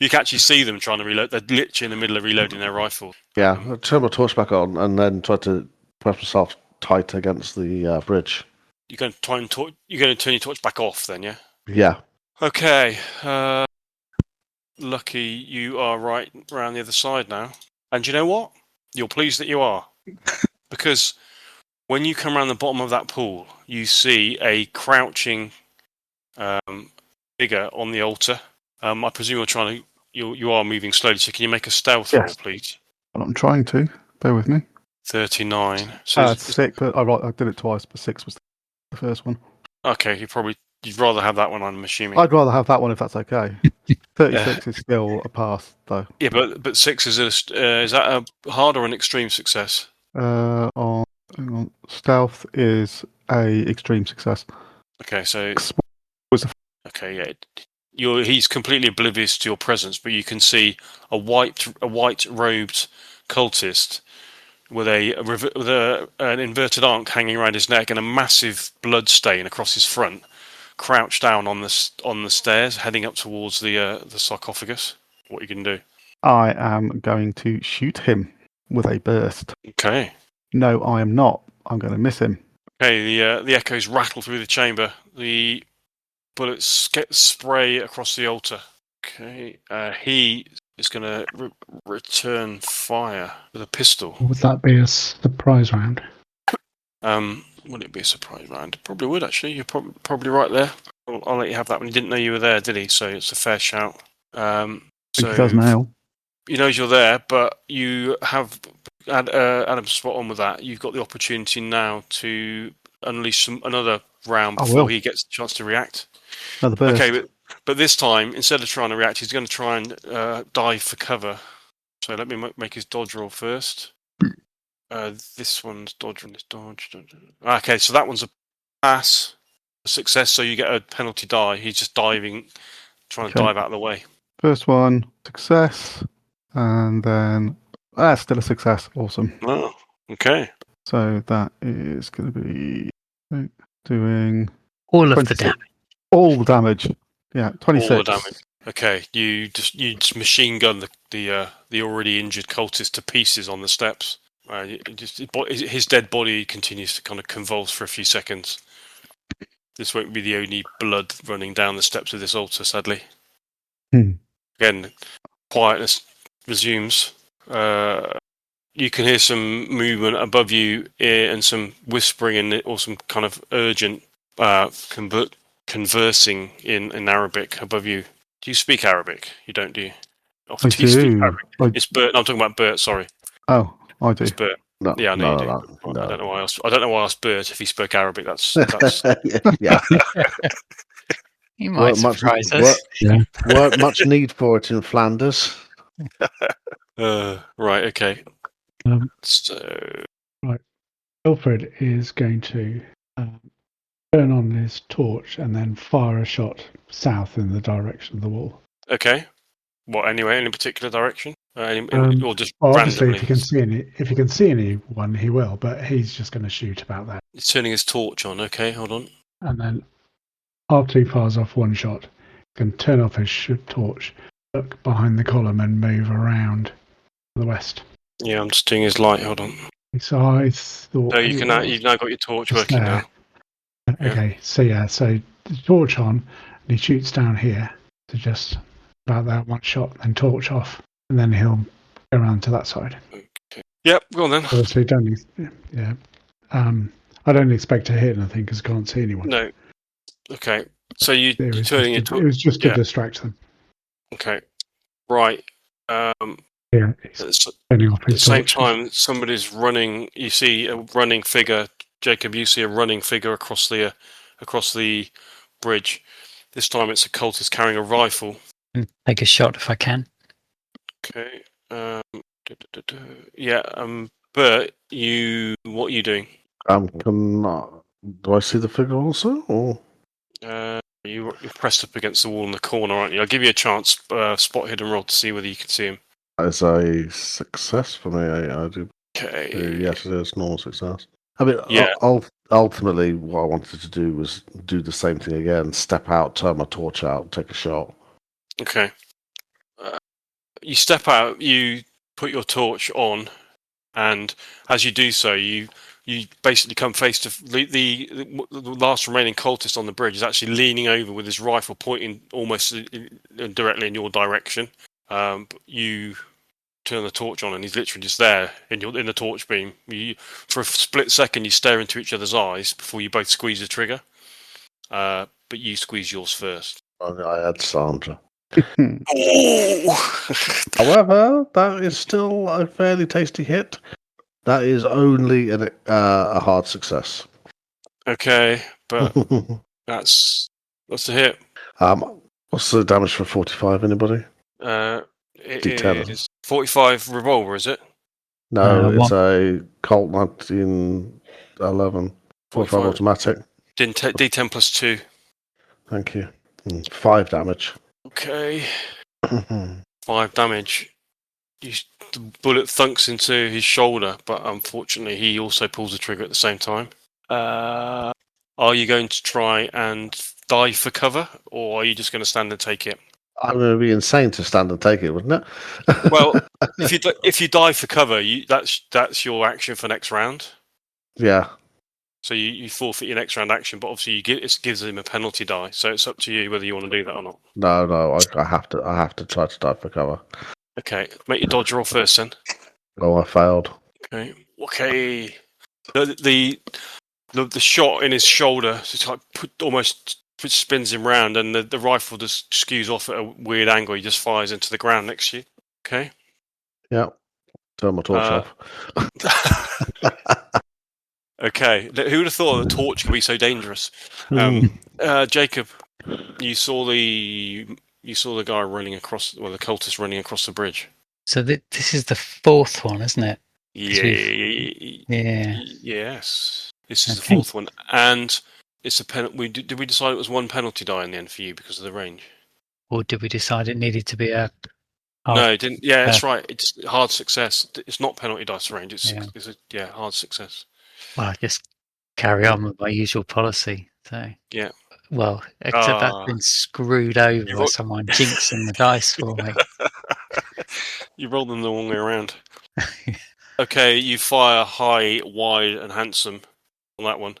You can actually see them trying to reload. They're literally in the middle of reloading their rifle. Yeah, I turn my torch back on and then try to press myself tight against the bridge. You're going to turn your torch back off, then, yeah? Yeah. Okay. Lucky you are right around the other side now. And you know what? You're pleased that you are, because when you come around the bottom of that pool, you see a crouching figure on the altar. I presume you're trying to. You are moving slowly. So can you make a stealth Yes. roll, please? Well, I'm trying to. Bear with me. 39. So It's 6, but I did it twice, but 6 was the first one. okay. You'd rather have that one. I'm assuming. I'd rather have that one if that's okay. 36 is still a pass, though. Yeah, but 6 is is that a hard or an extreme success? Hang on. Stealth is a extreme success. Okay, so Was a okay, yeah. He's completely oblivious to your presence, but you can see a white robed cultist with an inverted ankh hanging around his neck and a massive blood stain across his front, crouched down on the stairs, heading up towards the sarcophagus. What are you going to do? I am going to shoot him with a burst. Okay. No, I am not. I'm going to miss him. Okay, the echoes rattle through the chamber. The bullets spray across the altar. Okay, he is going to return fire with a pistol. Would that be a surprise round? Would it be a surprise round? Probably would, actually. You're probably right there. I'll let you have that one. He didn't know you were there, did he? So it's a fair shout. So he does now. He knows you're there, but you have Adam spot on with that. You've got the opportunity now to unleash another round before he gets a chance to react. Another burst. Okay, but this time, instead of trying to react, he's going to try and dive for cover. So let me make his dodge roll first. This one's dodge and this dodge. Okay, so that one's a pass, a success. So you get a penalty die. He's just diving, trying to dive out of the way. First one, success, and then still a success. Awesome. Oh, okay. So that is going to be doing All of the damage. All the damage. Yeah, 26. All the damage. Okay, you just machine gun the already injured cultist to pieces on the steps. His dead body continues to kind of convulse for a few seconds. This won't be the only blood running down the steps of this altar, sadly. Again, quietness resumes. You can hear some movement above you and some whispering or some kind of urgent conversing in Arabic above you. Do you speak Arabic? You don't, do you? I do. It's Bert. No, I'm talking about Bert. Sorry. Oh, I do. It's Bert. No, yeah, I know you do. No. I don't know why else. I don't know why I asked Bert if he spoke Arabic. That's yeah. You might surprise us. Weren't much need for it in Flanders. Right. Okay. So. Right. Wilfred is going to turn on his torch and then fire a shot south in the direction of the wall. Okay. What? Anyway, in a particular direction, or just obviously, randomly? if he can see anyone, he will. But he's just going to shoot about that. He's turning his torch on. Okay, hold on. And then, after he fires off one shot, he can turn off his torch, look behind the column, and move around to the west. Yeah, I'm just doing his light. Hold on. So I thought. No, you've now got your torch working now. Okay, so the torch on, and he shoots down here to just about that one shot, then torch off, and then he'll go around to that side. Okay. Yep, go on then. Obviously, I don't expect to hit anything because I can't see anyone. No. Okay, so you're turning your torch. It was just to distract them. Okay, right. Yeah. At the same time, somebody's running. You see a running figure, Jacob. You see a running figure across the bridge. This time, it's a cultist carrying a rifle. Take a shot if I can. Okay. Yeah. Bert, what are you doing? Do I see the figure also, or? You're pressed up against the wall in the corner, aren't you? I'll give you a chance. Spot hidden roll to see whether you can see him. It's a success for me. I do. Okay. Yes, it is normal success. I mean, yeah. Ultimately, what I wanted to do was do the same thing again: step out, turn my torch out, take a shot. Okay. You step out. You put your torch on, and as you do so, you basically come face to the last remaining cultist on the bridge is actually leaning over with his rifle pointing almost directly in your direction. You turn the torch on, and he's literally just there in the torch beam. For a split second, you stare into each other's eyes before you both squeeze the trigger. But you squeeze yours first. I had Sandra. Oh! However, that is still a fairly tasty hit. That is only a hard success. Okay, but that's a hit. What's the damage for 45? Anybody? It D10. is 45 revolver, is it? No, it's What? a Colt 1911. 45 automatic. D10 plus 2. Thank you. 5 damage. Okay, 5 damage. The bullet thunks into his shoulder, but unfortunately he also pulls the trigger at the same time. Are you going to try and dive for cover, or are you just going to stand and take it? I'm going to be insane to stand and take it, wouldn't it? Well, if you dive for cover, that's your action for next round. Yeah. So you forfeit your next round action, but obviously it gives him a penalty die. So it's up to you whether you want to do that or not. No, I have to try to dive for cover. Okay, make your dodge roll first then. Oh, I failed. Okay. The shot in his shoulder just like almost spins him round, and the rifle just skews off at a weird angle. He just fires into the ground next to you. Okay. Yeah. Turn my torch off. Okay. Who would have thought a torch could be so dangerous? Jacob, you saw the guy running across, the cultist running across the bridge. So this is the fourth one, isn't it? Yeah. Yes. This is the fourth one, and it's a penalty. Did we decide it was one penalty die in the end for you because of the range? Or did we decide it needed to be a? No, it didn't. Yeah, that's right. It's hard success. It's not penalty dice range. It's a hard success. Well, I just carry on with my usual policy. So yeah. Well, except that's been screwed over by someone jinxing the dice for me. You roll them the wrong way around. Okay, you fire high, wide, and handsome on that one.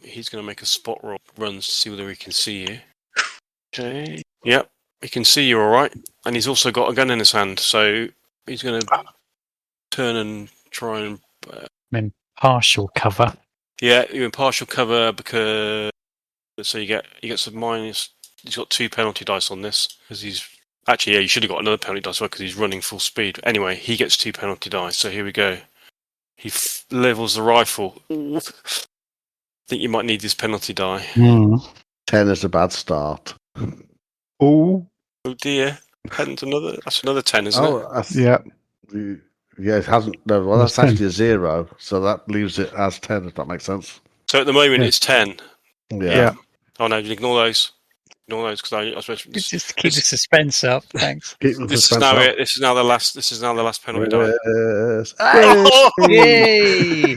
He's going to make a spot roll runs to see whether he can see you. Okay. Yep, he can see you all right, and he's also got a gun in his hand, so he's going to turn and try and. I'm in partial cover. Yeah, you're in partial cover because so he gets a minus. He's got 2 penalty dice on this because he's. Actually, yeah, you should have got another penalty dice because he's running full speed. Anyway, he gets 2 penalty dice, so here we go. He levels the rifle. I think you might need this penalty die. 10 is a bad start. Oh dear. That's another 10, isn't it? Yeah. Yeah, it hasn't. No, well, that's actually a 0, so that leaves it as 10, if that makes sense. So at the moment, it's 10. Yeah. Oh, no, ignore those. Ignore those, because I suppose... Just keep the suspense up, thanks. This is now it. This is now the last penalty die. Yay!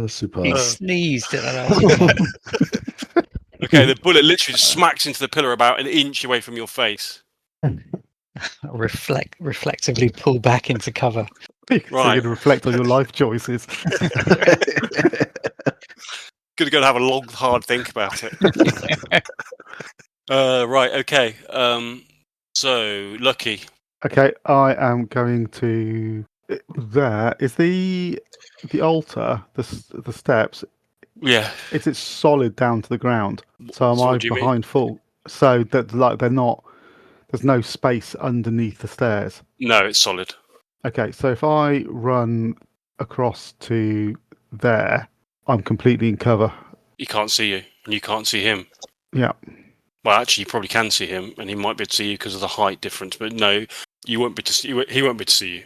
Super. He sneezed at that. Okay, the bullet literally just smacks into the pillar about an inch away from your face. Reflectively pull back into cover. So you can reflect on your life choices. Gonna go and have a long, hard think about it. Right, okay. So, Lucky. Okay, I am going to. There is the altar, the steps. Yeah. It's solid down to the ground. So am I behind full? So that they're not. There's no space underneath the stairs. No, it's solid. Okay, so if I run across to there, I'm completely in cover. He can't see you, and you can't see him. Yeah. Well, actually, you probably can see him, and he might be able to see you because of the height difference. But no, you won't be to see. He won't be to see you.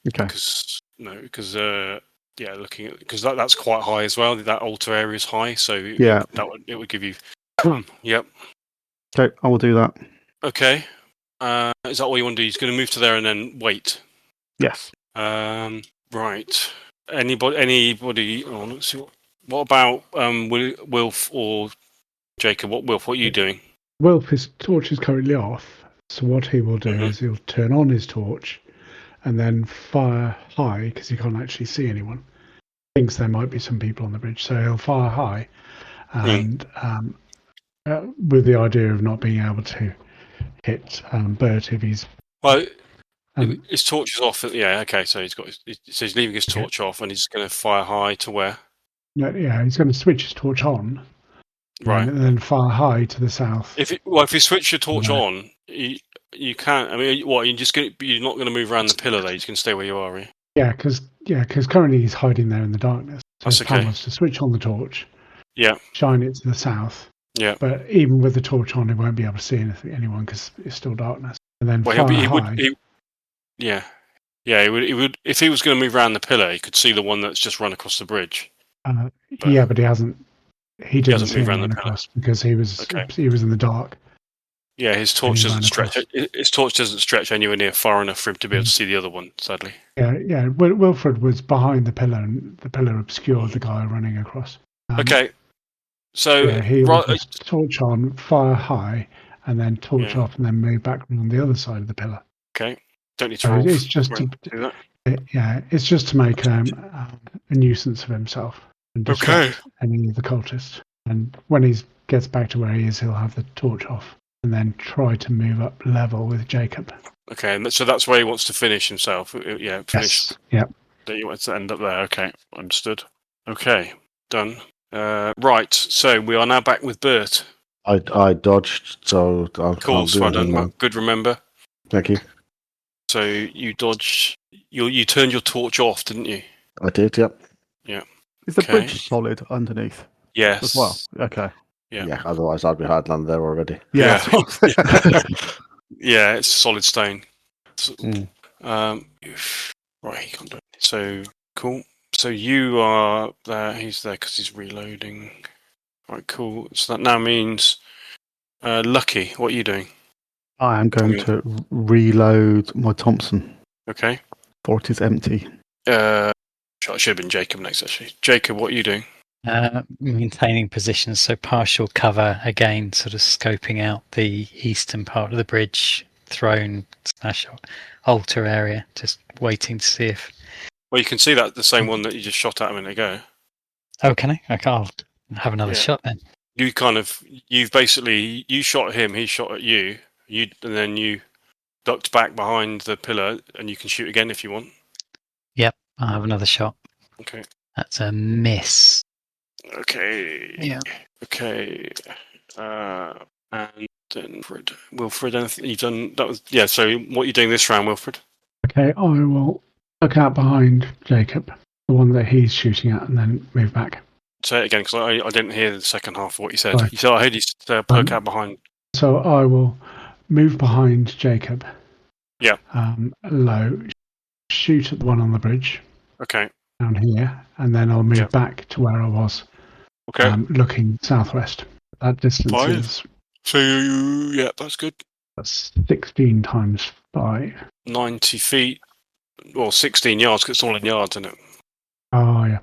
Okay. Because looking at because that's quite high as well. That altar area is high, so it would give you. Yep. Okay, I will do that. Okay. Is that all you want to do? He's going to move to there and then wait. Yes. Right. Anybody? Oh, let's see. What about Wilf or Jacob? What are you doing? Wilf, his torch is currently off, so what he will do is he'll turn on his torch and then fire high because he can't actually see anyone. Thinks there might be some people on the bridge, so he'll fire high, and with the idea of not being able to hit Bert if he's. Well, his torch is off. Yeah, okay. So he's leaving his torch off, and he's going to fire high to where? Yeah, he's going to switch his torch on. Right. And then fire high to the south. If you switch your torch on, you can't. I mean, what you're not going to move around the pillar there. You can stay where you are. Are you? Yeah, because currently he's hiding there in the darkness. So That's his plan okay. was to switch on the torch, Yeah. shine it to the south. Yeah. But even with the torch on, he won't be able to see anyone because it's still darkness. And then Well, fire high. Yeah. He would. If he was going to move around the pillar, he could see the one that's just run across the bridge. But he hasn't. He didn't hasn't see moved him around the run pillar. across because he was in the dark. Yeah, his torch he ran doesn't stretch. across. His torch doesn't stretch anywhere near far enough for him to be able to see the other one. Sadly. Yeah. Wilfred was behind the pillar, and the pillar obscured the guy running across. Okay. So he will just torch on, fire high, and then torch off, and then move back around the other side of the pillar. Okay. Don't need to roll. It's just to do that. It's just to make a nuisance of himself and distract any of the cultists. And when he gets back to where he is, he'll have the torch off and then try to move up level with Jacob. Okay, and so that's where he wants to finish himself. Yeah, finish. Yes. Yep. That he wants to end up there. Okay, understood. Okay, done. Right, so we are now back with Bert. I dodged, so I Cool, so good remember. Thank you. So you dodged. You turned your torch off, didn't you? I did, yep. Yeah. Is the bridge solid underneath? Yes. As well. Okay. Yeah. Otherwise, I'd be hard land there already. Yeah. Yeah, it's solid stone. Right, he can't do it. So cool. So you are there. He's there because he's reloading. Right, cool. So that now means, Lucky. What are you doing? I am going to reload my Thompson. Okay. For it is empty. Should have been Jacob next, actually. Jacob, what are you doing? Maintaining positions, so partial cover again, sort of scoping out the eastern part of the bridge, throne / altar area, just waiting to see if. Well, you can see that the same one that you just shot at a minute ago. Oh, can I? I'll have another shot then. You basically shot him, he shot at you, and then you ducked back behind the pillar, and you can shoot again if you want. Yep, I'll have another shot. Okay. That's a miss. Okay. Yeah. Okay. And then Wilfred, anything you've done? That was So what are you doing this round, Wilfred? Okay, I will look out behind Jacob, the one that he's shooting at, and then move back. Say it again, because I didn't hear the second half of what you said. Right. You said I heard you poke out behind. So I will move behind Jacob. Yeah. Low, shoot at the one on the bridge. Okay. Down here, and then I'll move back to where I was. Okay. Looking southwest. That distance is. So that's good. That's 16 times 5. 90 feet. Well, 16 yards, because it's all in yards, isn't it? Oh, yeah.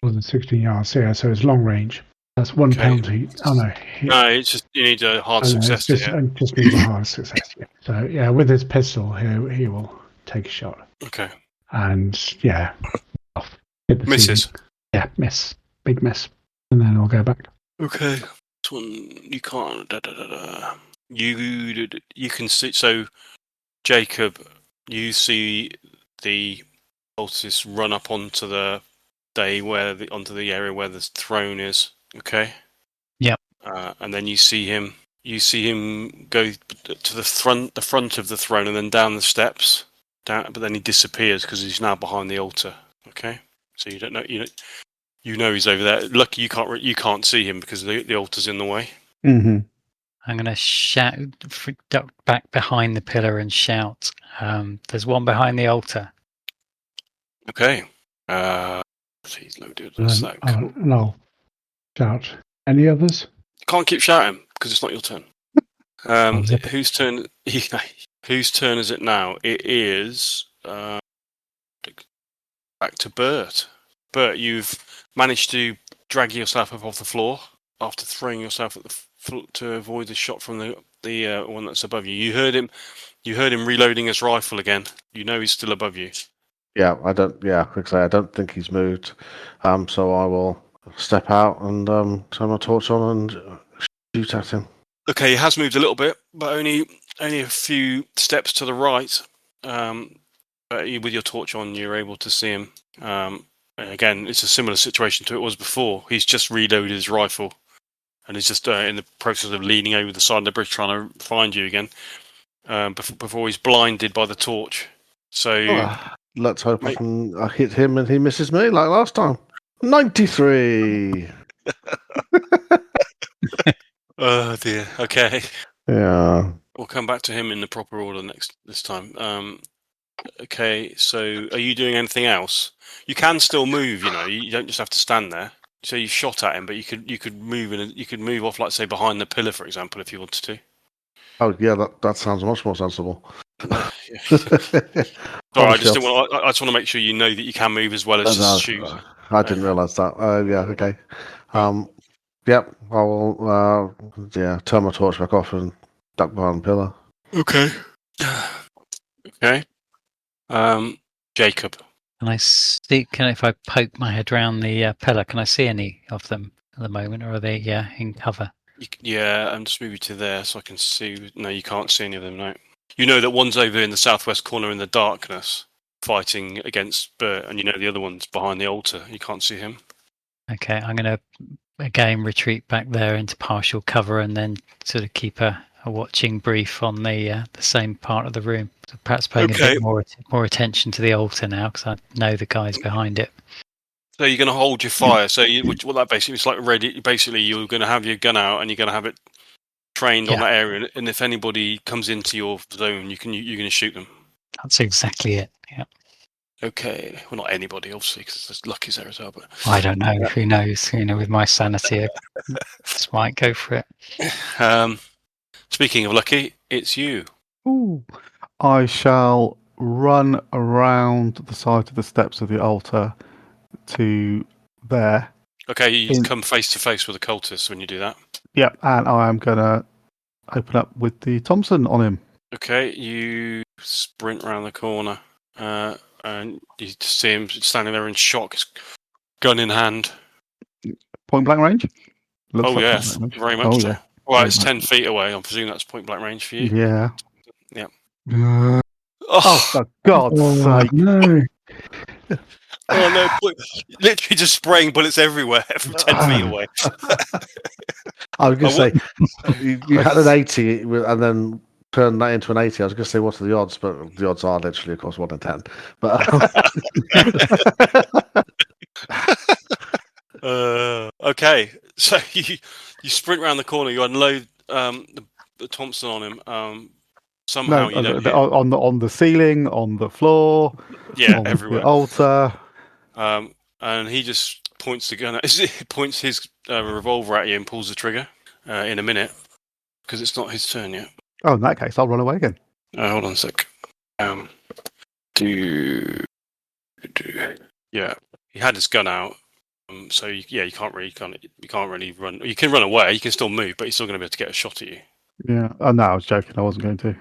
Was it 16 yards? Yeah, so it's long range. That's one penalty. Oh, no. No, it's just you need a hard success to hit. It just needs a hard success. Yeah. So, yeah, with his pistol, he will take a shot. Okay. And, yeah. Hit the Misses. ceiling. Yeah, miss. Big miss. And then I'll go back. Okay. This one, you can't. You can see. So, Jacob, you see the cultists run up onto the onto the area where the throne is. Okay. Yep. And then you see him. You see him go to the front of the throne, and then down the steps. But then he disappears because he's now behind the altar. Okay. So you don't know. You know he's over there. Lucky you can't see him because the altar's in the way. Mm-hmm. I'm going to shout, duck back behind the pillar and shout. There's one behind the altar. Okay. He's loaded. And I'll shout. Any others? Can't keep shouting because it's not your turn. Whose turn? Whose turn is it now? It is back to Bert. Bert, you've managed to drag yourself up off the floor after throwing yourself at the floor to avoid the shot from the one that's above you. You heard him reloading his rifle again. You know he's still above you. Yeah, quickly. I don't think he's moved. So I will step out and turn my torch on and shoot at him. Okay, he has moved a little bit, but only a few steps to the right. But with your torch on, you're able to see him. Again, it's a similar situation to it was before. He's just reloaded his rifle. and is just in the process of leaning over the side of the bridge trying to find you again before he's blinded by the torch. So Let's hope I hit him and he misses me like last time. 93. Oh dear. Okay, Yeah. we'll come back to him in the proper order this time. Okay, so are you doing anything else? You can still move. You don't just have to stand there. So you shot at him, but you could move you could move off, like say behind the pillar, for example, if you wanted to. Oh yeah, that sounds much more sensible. Sorry, I just want to make sure you know that you can move as well as just shoot. I didn't realise that. Yeah, okay. Yep. I will. Turn my torch back off and duck behind the pillar. Okay. Okay. Jacob. Can I see? If I poke my head around the pillar, can I see any of them at the moment, or are they in cover? I'm just moving to there so I can see. No, you can't see any of them. No. You know that one's over in the southwest corner in the darkness, fighting against Bert, and you know the other one's behind the altar. You can't see him. Okay, I'm going to again retreat back there into partial cover, and then sort of keep a watching brief on the same part of the room. So perhaps paying a bit more attention to the altar now, because I know the guys behind it. So you're going to hold your fire. So what that basically is like ready. Basically, you're going to have your gun out, and you're going to have it trained on that area. And if anybody comes into your zone, you're going to shoot them. That's exactly it. Yeah. Okay. Well, not anybody, obviously, because there's Lucky's there as well. But I don't know. Who knows? With my sanity, I just might go for it. Speaking of Lucky, it's you. Ooh. I shall run around the side of the steps of the altar to there. Okay, you come face to face with the cultist when you do that. Yep, and I am going to open up with the Thompson on him. Okay, you sprint around the corner, and you see him standing there in shock, gun in hand. Point blank range? Yes, very much so. Yeah. Well, it's 10 feet away. I'm presuming that's point blank range for you. Yeah. Yeah. For God's sake. No. Oh no! Literally just spraying bullets everywhere from 10 feet away. I was going to say, you had an 80 and then turned that into an 80. I was going to say, what are the odds? But the odds are literally, of course, 1 in 10. But okay, so you sprint around the corner. You unload the Thompson on him. Somehow you don't hit. on the ceiling, on the floor, on everywhere. The altar. And he just points the gun. Points his revolver at you and pulls the trigger in a minute because it's not his turn yet. Oh, in that case, I'll run away again. Hold on a sec. Yeah, he had his gun out. So you can't really run. You can run away. You can still move, but he's still going to be able to get a shot at you. Yeah. Oh no, I was joking. I wasn't going to.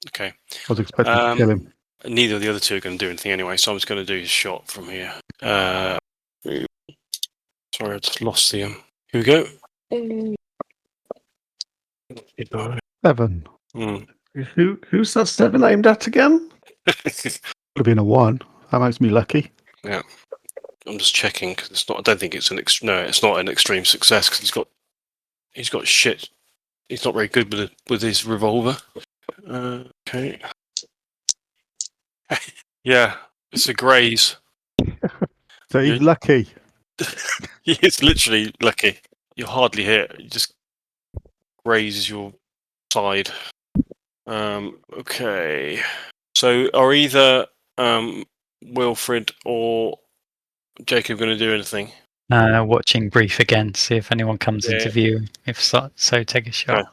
Okay. I was expecting to kill him. Neither of the other two are going to do anything anyway, so I'm just going to do his shot from here. Sorry, I just lost the. Here we go. 7. Who's that 7 aimed at again? Would have been a 1. That makes me lucky. Yeah. I'm just checking because it's not. I don't think it's it's not an extreme success because he's got shit. He's not very good with his revolver. Okay. Yeah, it's a graze. So he's lucky. He is literally lucky. You hardly hit. You just grazes your side. Okay. So are either Wilfred or Jacob going to do anything? Watching brief again, see if anyone comes into view. If so, take a shot. Okay.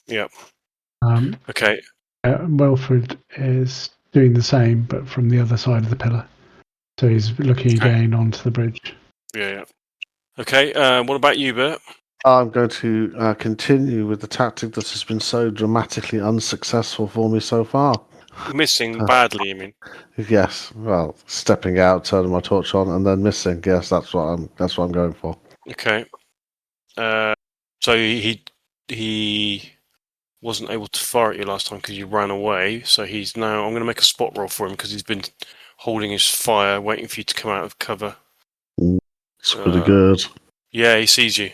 Yeah. Okay. Wilfred is doing the same, but from the other side of the pillar. So he's looking again onto the bridge. Yeah. Okay. What about you, Bert? I'm going to continue with the tactic that has been so dramatically unsuccessful for me so far. Missing badly, you mean? Yes. Well, stepping out, turning my torch on, and then missing. Yes, that's what I'm going for. Okay. So he wasn't able to fire at you last time because you ran away. So he's now. I'm going to make a spot roll for him because he's been holding his fire, waiting for you to come out of cover. It's pretty good. Yeah, he sees you.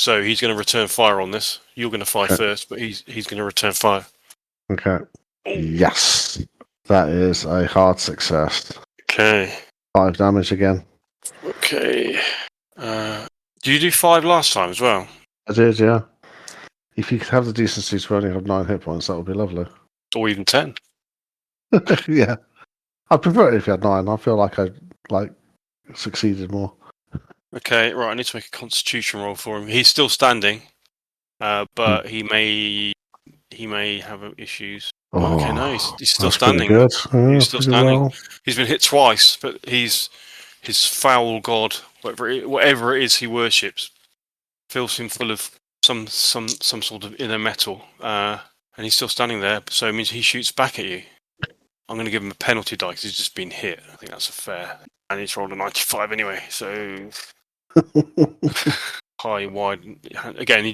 So he's going to return fire on this. You're going to fire Okay. first, but he's going to return fire. Okay. Yes. That is a hard success. Okay. 5 damage again. Okay. Did you do 5 last time as well? I did, yeah. If you could have the decency to only have 9 hit points, that would be lovely. Or even 10? Yeah. I'd prefer it if you had 9. I feel like I succeeded more. Okay, right. I need to make a constitution roll for him. He's still standing, but he may have issues. Oh, Okay, no, he's still that's pretty standing. good. Yeah, He's still pretty standing. well. He's been hit twice, but his foul god, whatever it is he worships, fills him full of some sort of inner metal, and he's still standing there. So it means he shoots back at you. I'm going to give him a penalty die because he's just been hit. I think that's fair. And he's rolled a 95 anyway, so high, wide. Again, you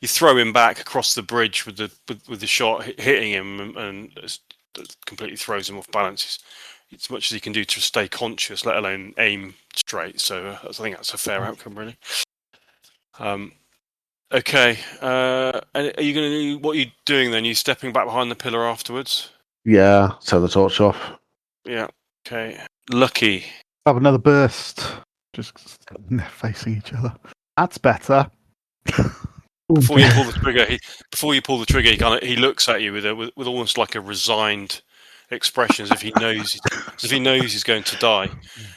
throw him back across the bridge with the shot hitting him, and it completely throws him off balance. It's as much as he can do to stay conscious, let alone aim straight. So I think that's a fair outcome, really. Okay. And are you going to do what are you doing then? Are you stepping back behind the pillar afterwards? Yeah, turn the torch off. Yeah. Okay. Lucky. Have another burst. Just facing each other. That's better. Before you pull the trigger, he looks at you with almost like a resigned expression, as if he knows he's going to die,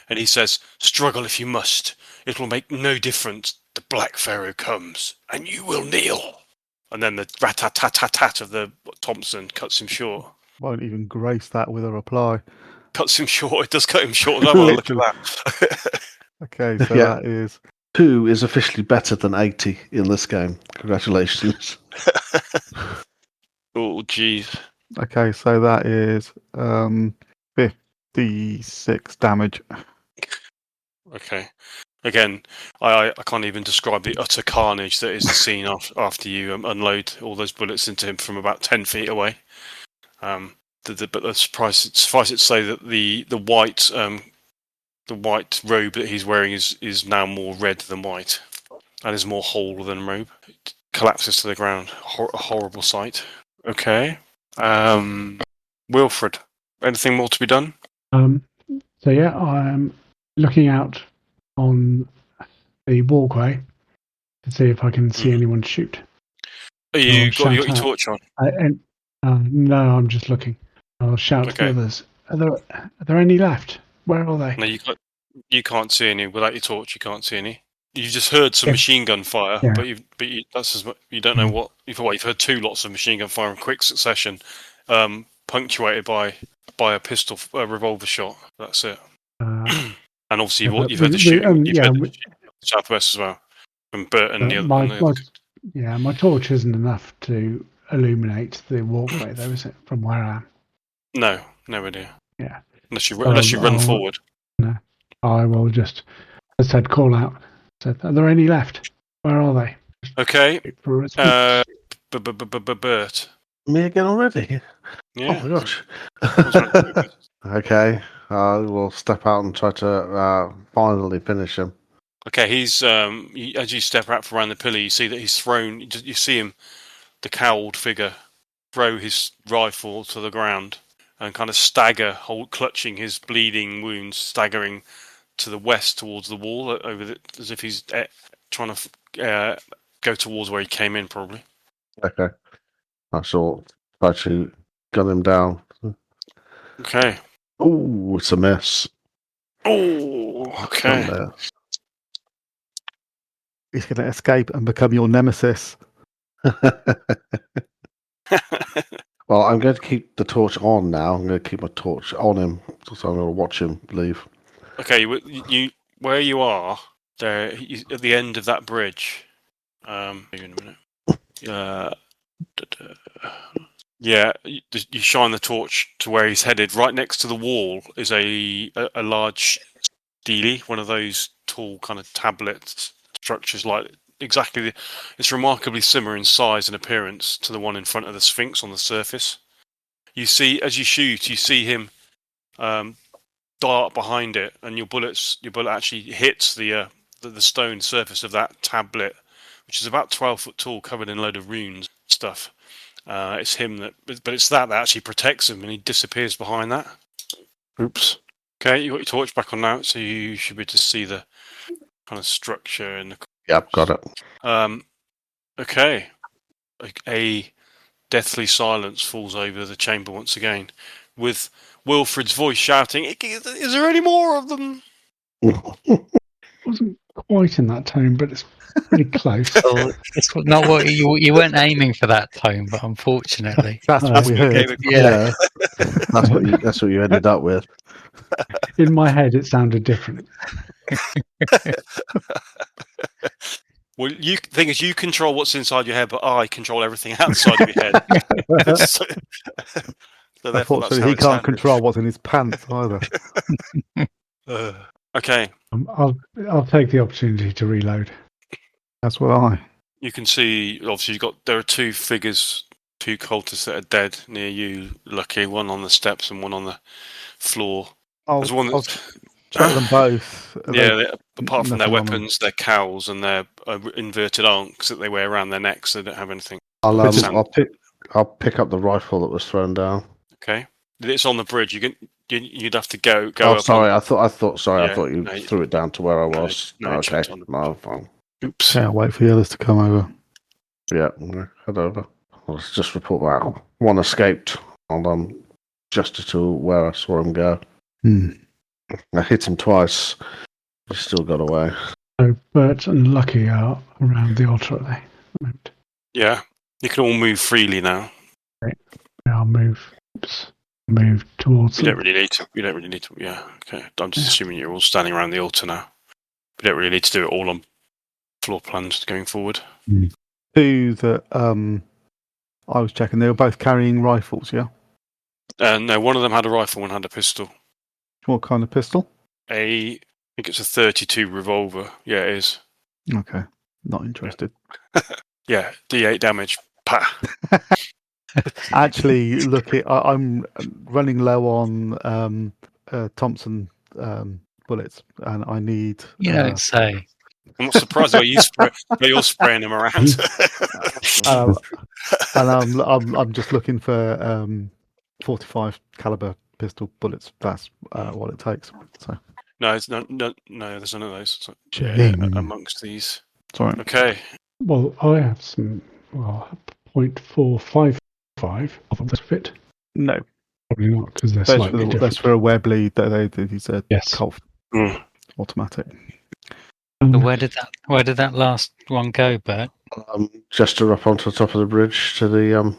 and he says, "Struggle if you must. It will make no difference. The Black Pharaoh comes, and you will kneel." And then the rat-tat-tat-tat of the Thompson cuts him short. Won't even grace that with a reply. Cuts him short. It does cut him short. I want to look at that. Okay, so Yeah. that is 2 is officially better than 80 in this game. Congratulations. Oh, jeez. okay. So that is 56 damage. Okay. Again, I can't even describe the utter carnage that is the scene after you unload all those bullets into him from about 10 feet away. But suffice it to say that the white robe that he's wearing is now more red than white, and is more whole than robe. It collapses to the ground. A horrible sight. Okay. Wilfred, anything more to be done? So yeah, I'm looking out on the walkway to see if I can see anyone shoot. You got your torch on? No, I'm just looking. I'll shout to the others. Are there any left? Where are they? No, you can't see any without your torch. You can't see any. You just heard some machine gun fire, but that's as much, you don't know what you've heard. 2 lots of machine gun fire in quick succession, punctuated by a revolver shot. That's it. And obviously, you've heard the shooting. You've heard the southwest as well, from Bert and the other. My torch isn't enough to illuminate the walkway, though, is it? From where I am. No idea. Yeah. Unless you run forward. No, I will just, as I said, call out. Said, are there any left? Where are they? Okay. Bert. Me again already? Yeah. Oh my gosh. Okay. I will step out and try to finally finish him. Okay, he's as you step out from around the pillar, you see that he's thrown. You see him, the cowled figure, throw his rifle to the ground and kind of stagger, clutching his bleeding wounds, staggering to the west towards the wall, as if he's trying to go towards where he came in, probably. Okay. I shall try to gun him down. Okay. Oh, it's a miss. Oh, okay. He's going to escape and become your nemesis. Well, I'm going to keep the torch on now. I'm going to keep my torch on him, so I'm going to watch him leave. Okay, where you are there at the end of that bridge. In a minute. Yeah, you shine the torch to where he's headed. Right next to the wall is a large stele, one of those tall kind of tablet structures. It's remarkably similar in size and appearance to the one in front of the Sphinx on the surface. You see, as you shoot, you see him dart behind it, and your bullet actually hits the stone surface of that tablet which is about 12 foot tall, covered in a load of runes stuff. It's him but it's that actually protects him, and he disappears behind that. Oops. Okay, you got your torch back on now, so you should be able to see the kind of structure and the. Yep, got it. Okay. A deathly silence falls over the chamber once again, with Wilfred's voice shouting, "Is there any more of them?" It wasn't quite in that tone, but it's pretty close. Well, it's not what you weren't aiming for that tone, but unfortunately, That's what we heard. yeah. That's what you ended up with. In my head, it sounded different. Well, thing is, you control what's inside your head, but I control everything outside of your head. so therefore, that's Unfortunately, how he it can't sounded. control what's in his pants either. Okay, I'll take the opportunity to reload. That's what I. you can see. Obviously, there are two figures, two cultists that are dead near you. Lucky, one on the steps and one on the floor. I'll There's one check them both. apart from their nothing on them. weapons, their cowls and their inverted anks that they wear around their necks, they don't have anything. I'll pick up the rifle that was thrown down. Okay, it's on the bridge. You'd have to go. Oh, up sorry. on- I thought Yeah, you no, threw it down to where I was. no, you Okay. chucked it on the No, fine. Oops. Yeah, wait for the others to come over. Yeah, head over. Let's just report that one escaped, and just to where I saw him go. I hit him twice. He still got away. So Bert and Lucky are around the altar at the moment. Yeah, you can all move freely now. I'll move towards You don't them. really need to. Yeah. Okay. I'm just assuming you're all standing around the altar now. You don't really need to do it all on floor plans going forward. Two that I was checking, they were both carrying rifles, yeah? No, one of them had a rifle, one had a pistol. What kind of pistol? I think it's a 32 revolver. Yeah, it is. Okay, not interested. Yeah, D8 damage. Pa. Actually, look, I'm running low on Thompson bullets, and I need. You don't say. I'm not surprised by you're spraying them around. And I'm just looking for 45 caliber pistol bullets. That's what it takes. So No, it's no, there's none of those. So, Shame. amongst these. sorry. Okay. Well, I have some. Well, 0.455 of them fit. No, Probably not because they're that's slightly different. that's for a web lead that he said. Yes. Colt Mm. automatic. But where did that last one go, Bert? Just up onto the top of the bridge to the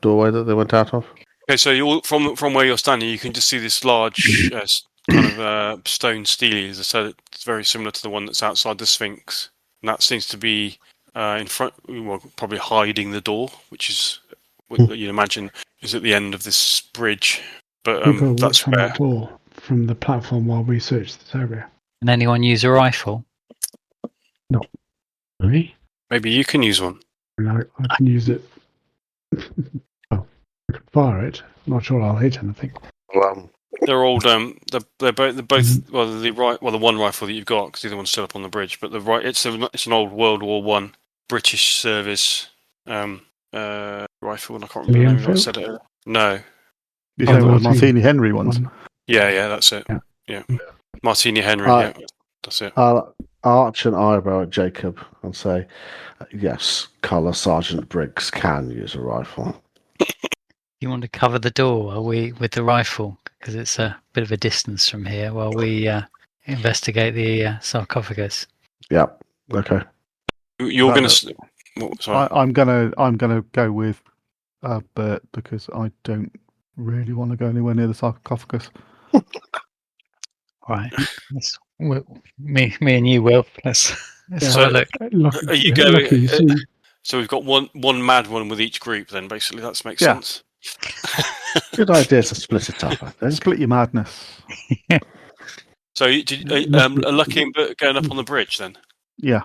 doorway that they went out of. Okay, so you're from where you're standing, you can just see this large kind of stone stele. As I said, it's very similar to the one that's outside the Sphinx, and that seems to be in front, well, probably hiding the door, which is what you'd imagine is at the end of this bridge. But People that's watch on where. that door from the platform while we search this area. Can anyone use a rifle? Really? Maybe you can use one. I can use it. Well, I could fire it. I'm not sure I'll hit anything. They're old. They're both. Well, the one rifle that you've got, because the other one's still up on the bridge. But it's an old World War One British service rifle, and I can't remember the name of it. I said it. No. You say the Martini Henry ones? Yeah, that's it. Yeah. Martini Henry. Yeah, that's it. I'll arch an eyebrow at Jacob and say, yes, Colour Sergeant Briggs can use a rifle. You want to cover the door while with the rifle, because it's a bit of a distance from here while we investigate the sarcophagus. Yep. Okay. You're going to. Sorry. I'm gonna go with Bert because I don't really want to go anywhere near the sarcophagus. Right. Me and you, Will. Let's have a look. Are you going? So we've got one mad one with each group. Then basically, that makes sense. Good idea to split it up, I think. Split your madness. So, are Lucky and Bert going up on the bridge then? Yeah.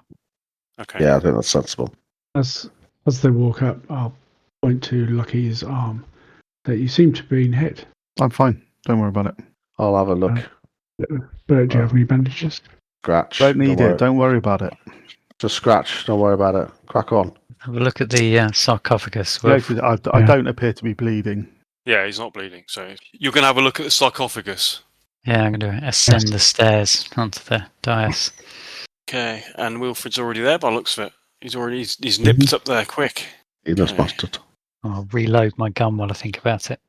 Okay. Yeah, I think that's sensible. As they walk up, I'll point to Lucky's arm. That you seem to have been hit. I'm fine. Don't worry about it. I'll have a look. Bert, do you have any bandages? Scratch. Don't need it. Don't worry about it. Just scratch. Don't worry about it. Crack on. Have a look at the sarcophagus. Jason, I don't appear to be bleeding. Yeah, he's not bleeding. So you're going to have a look at the sarcophagus. Yeah, I'm going to ascend the stairs onto the dais. Okay, and Wilfred's already there by the looks of it. He's nipped up there quick. Heedless bastard. I'll reload my gun while I think about it.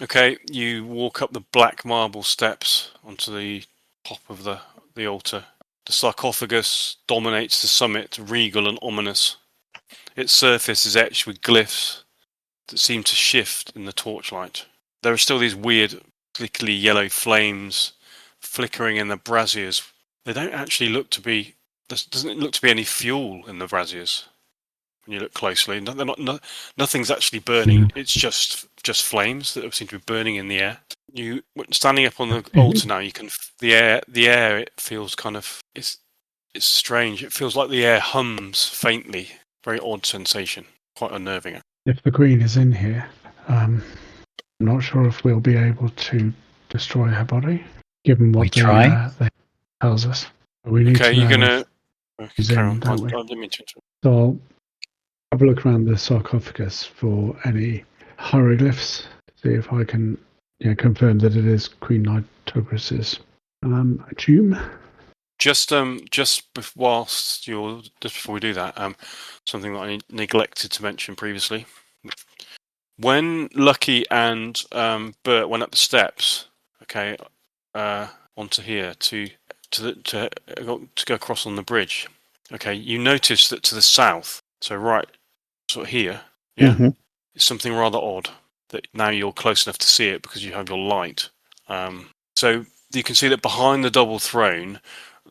Okay, you walk up the black marble steps onto the top of the altar. The sarcophagus dominates the summit, regal and ominous. Its surface is etched with glyphs that seem to shift in the torchlight. There are still these weird, flickly yellow flames flickering in the braziers. They don't actually look to be... There doesn't look to be any fuel in the braziers. When you look closely, nothing's actually burning. It's just flames that seem to be burning in the air. You standing up on the altar now. You can the air. It feels kind of it's strange. It feels like the air hums faintly. Very odd sensation. Quite unnerving. If the Queen is in here, I'm not sure if we'll be able to destroy her body, given what they tells us. We need to you're gonna. Carry on, I didn't mean to interrupt. So I'll have a look around the sarcophagus for any hieroglyphs. See if I can confirm that it is Queen Nyarlathotep's tomb. Just before we do that, something that I neglected to mention previously. When Lucky and Bert went up the steps, onto here to go across on the bridge. Okay, you notice that to the south, so right, sort of here, it's something rather odd. That now you're close enough to see it because you have your light. So you can see that behind the double throne,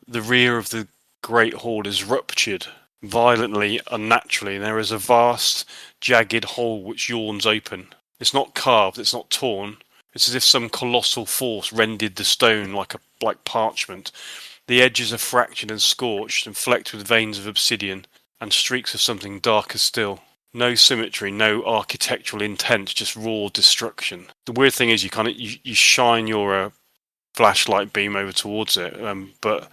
the rear of the great hall is ruptured violently, unnaturally, and there is a vast, jagged hole which yawns open. It's not carved, it's not torn. It's as if some colossal force rended the stone like parchment. The edges are fractured and scorched and flecked with veins of obsidian and streaks of something darker still. No symmetry, no architectural intent, just raw destruction. The weird thing is you shine your flashlight beam over towards it, but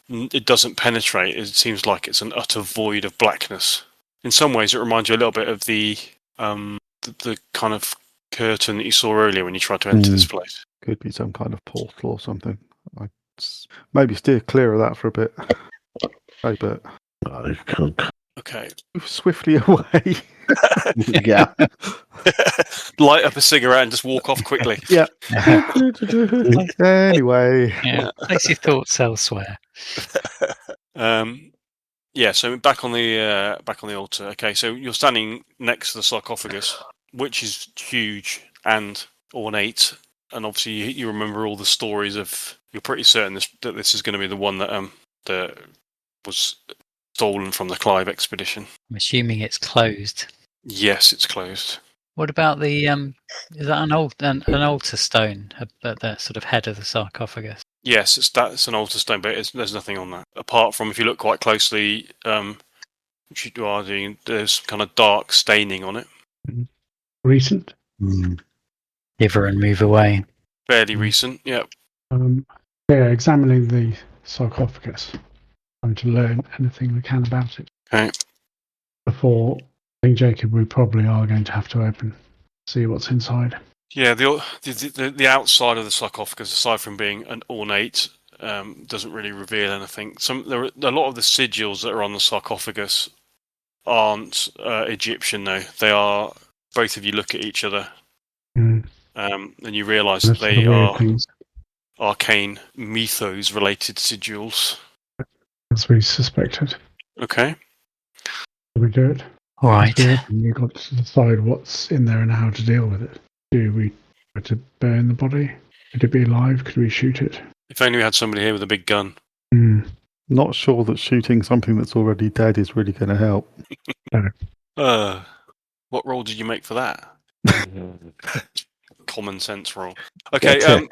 it doesn't penetrate. It seems like it's an utter void of blackness. In some ways, it reminds you a little bit of the kind of curtain that you saw earlier when you tried to enter this place. Could be some kind of portal or something. Maybe steer clear of that for a bit. Hey, Bert. Okay. Move swiftly away. Yeah. Light up a cigarette and just walk off quickly. Yeah. Anyway. Yeah. Place your thoughts elsewhere. So back on the altar. Okay, so you're standing next to the sarcophagus, which is huge and ornate, and obviously you remember all the stories of. You're pretty certain that this is going to be the one that was stolen from the Clive expedition. I'm assuming it's closed. Yes, it's closed. What about the is that an altar stone at the sort of head of the sarcophagus? Yes, that's an altar stone, but there's nothing on that apart from if you look quite closely, which you are doing. There's kind of dark staining on it. Recent. Shiver and move away. Fairly recent. Yeah. Examining the sarcophagus. Trying to learn anything we can about it. Okay. Before, I think, Jacob, we probably are going to have to see what's inside. Yeah, the outside of the sarcophagus, aside from being an ornate, doesn't really reveal anything. A lot of the sigils that are on the sarcophagus aren't Egyptian, though. They are. Both of you look at each other, and you realise that they are arcane mythos-related sigils. As we suspected. Okay. Shall we do it? All right. You've got to decide what's in there and how to deal with it. Do we try to burn the body? Could it be alive? Could we shoot it? If only we had somebody here with a big gun. Not sure that shooting something that's already dead is really going to help. No. What roll did you make for that? Common sense roll. Okay.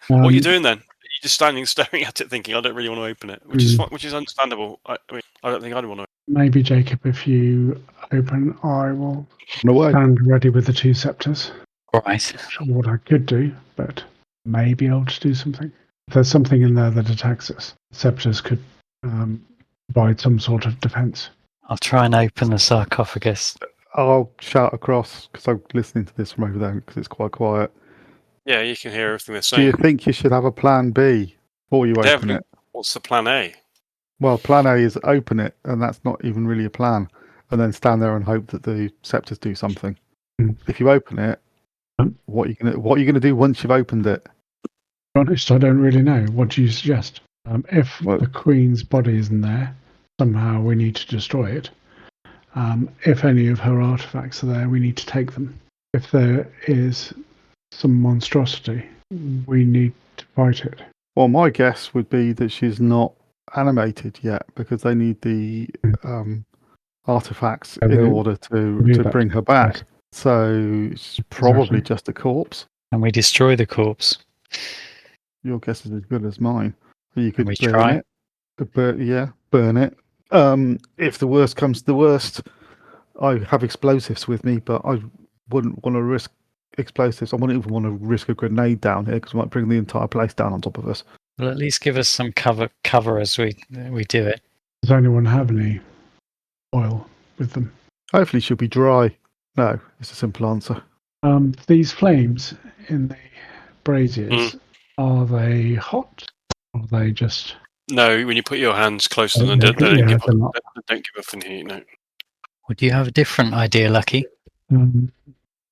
What are you doing then? You're just standing staring at it thinking, I don't really want to open it, which is understandable. I don't think I'd want to. Maybe, Jacob, if you open, I will stand ready with the two scepters. All right. Not sure what I could do, but may be able to do something. If there's something in there that attacks us, scepters could provide some sort of defence. I'll try and open the sarcophagus. I'll shout across because I'm listening to this from over there because it's quite quiet. Yeah, you can hear everything they're Do you saying. think you should have a plan B before you open Definitely. it? What's the plan A? Well, plan A is open it, and that's not even really a plan, and then stand there and hope that the scepters do something. If you open it, what are you gonna do once you've opened it? To be honest, I don't really know. What do you suggest? If the Queen's body isn't there, somehow we need to destroy it. If any of her artifacts are there, we need to take them. If there is some monstrosity, we need to fight it. Well, my guess would be that she's not animated yet because they need the artifacts in order to bring her back. So it's probably just a corpse. And we destroy the corpse. Your guess is as good as mine. You could we burn try? it. Burn it. If the worst comes to the worst, I have explosives with me, but I wouldn't want to risk explosives. I wouldn't even want to risk a grenade down here because it might bring the entire place down on top of us. Well, at least give us some cover as we do it. Does anyone have any oil with them? Hopefully she'll be dry. No, it's a simple answer. These flames in the braziers, are they hot? Or are they just... No, when you put your hands close to them, they don't give off any heat, no. Would you have a different idea, Lucky?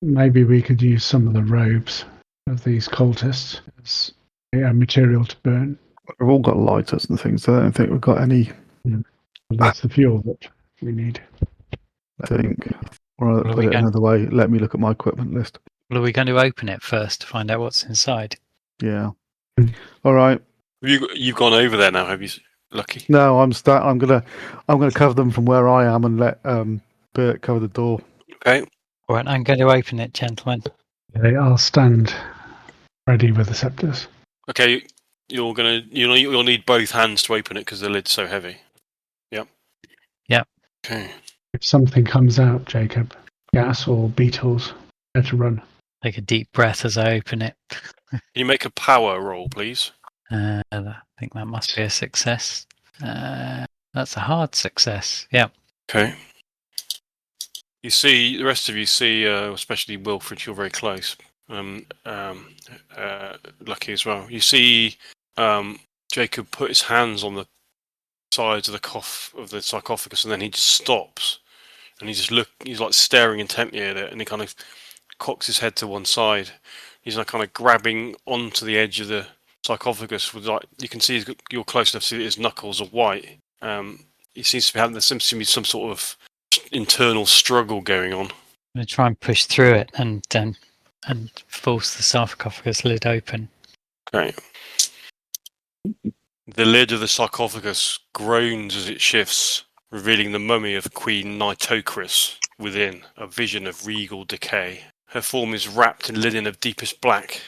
Maybe we could use some of the robes of these cultists as material to burn. We've all got lighters and things, so I don't think we've got any... That's the fuel that we need. I think. Or put it another way, let me look at my equipment list. Well, are we going to open it first to find out what's inside? Yeah. All right. You've gone over there now, have you, Lucky? No, I'm gonna cover them from where I am and let Bert cover the door. Okay. All right, I'm going to open it, gentlemen. Okay, I'll stand ready with the scepters. Okay, you'll need both hands to open it because the lid's so heavy. Yep. Yep. Okay. If something comes out, Jacob, gas or beetles, better run. Take a deep breath as I open it. Can you make a power roll, please? I think that must be a success. That's a hard success. Yeah. Okay. You see, the rest of you see, especially Wilfred, you're very close. Lucky as well. You see Jacob put his hands on the sides of the sarcophagus, and then he just stops, and he's like staring intently at it, and he kind of cocks his head to one side. He's like kind of grabbing onto the edge of the sarcophagus with, like, you can see you're close enough to see that his knuckles are white. He seems to be having, there seems to be some sort of internal struggle going on. I'm going to try and push through it and force the sarcophagus lid open. Okay. The lid of the sarcophagus groans as it shifts, revealing the mummy of Queen Nyarlathotep within, a vision of regal decay. Her form is wrapped in linen of deepest black,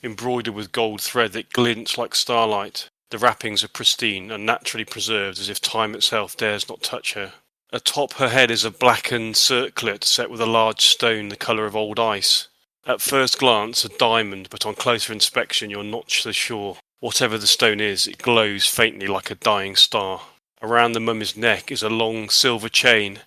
embroidered with gold thread that glints like starlight. The wrappings are pristine and naturally preserved, as if time itself dares not touch her. Atop her head is a blackened circlet set with a large stone the colour of old ice. At first glance, a diamond, but on closer inspection you're not so sure. Whatever the stone is, it glows faintly like a dying star. Around the mummy's neck is a long silver chain,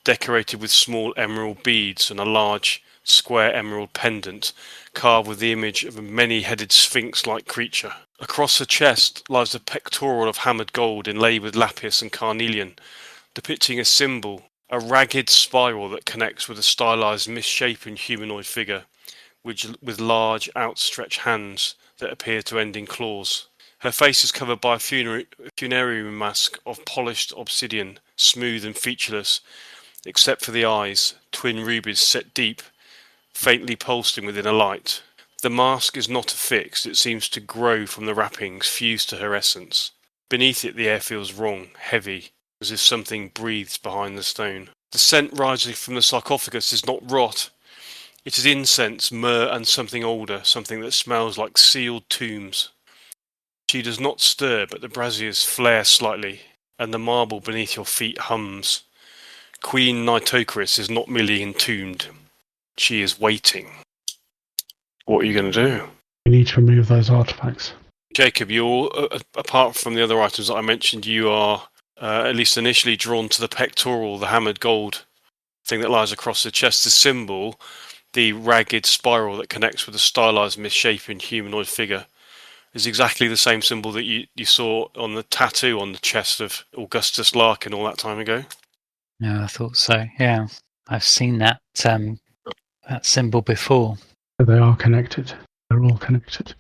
decorated with small emerald beads and a large, square emerald pendant, carved with the image of a many-headed sphinx-like creature. Across her chest lies a pectoral of hammered gold inlaid with lapis and carnelian, depicting a symbol, a ragged spiral that connects with a stylized, misshapen humanoid figure, with large, outstretched hands that appear to end in claws. Her face is covered by a funerary mask of polished obsidian, smooth and featureless, except for the eyes, twin rubies set deep, faintly pulsing within a light. The mask is not affixed, it seems to grow from the wrappings, fused to her essence. Beneath it the air feels wrong, heavy, as if something breathes behind the stone. The scent rising from the sarcophagus is not rot. It is incense, myrrh, and something older, something that smells like sealed tombs. She does not stir, but the braziers flare slightly, and the marble beneath your feet hums. Queen Nyarlathotep is not merely entombed. She is waiting. What are you going to do? We need to remove those artifacts. Jacob, you're apart from the other items that I mentioned, you are at least initially drawn to the pectoral, the hammered gold thing that lies across the chest. The symbol, the ragged spiral that connects with the stylized, misshapen humanoid figure, is exactly the same symbol that you saw on the tattoo on the chest of Augustus Larkin all that time ago. No, I thought so. Yeah, I've seen that that symbol before. So they are connected. They're all connected.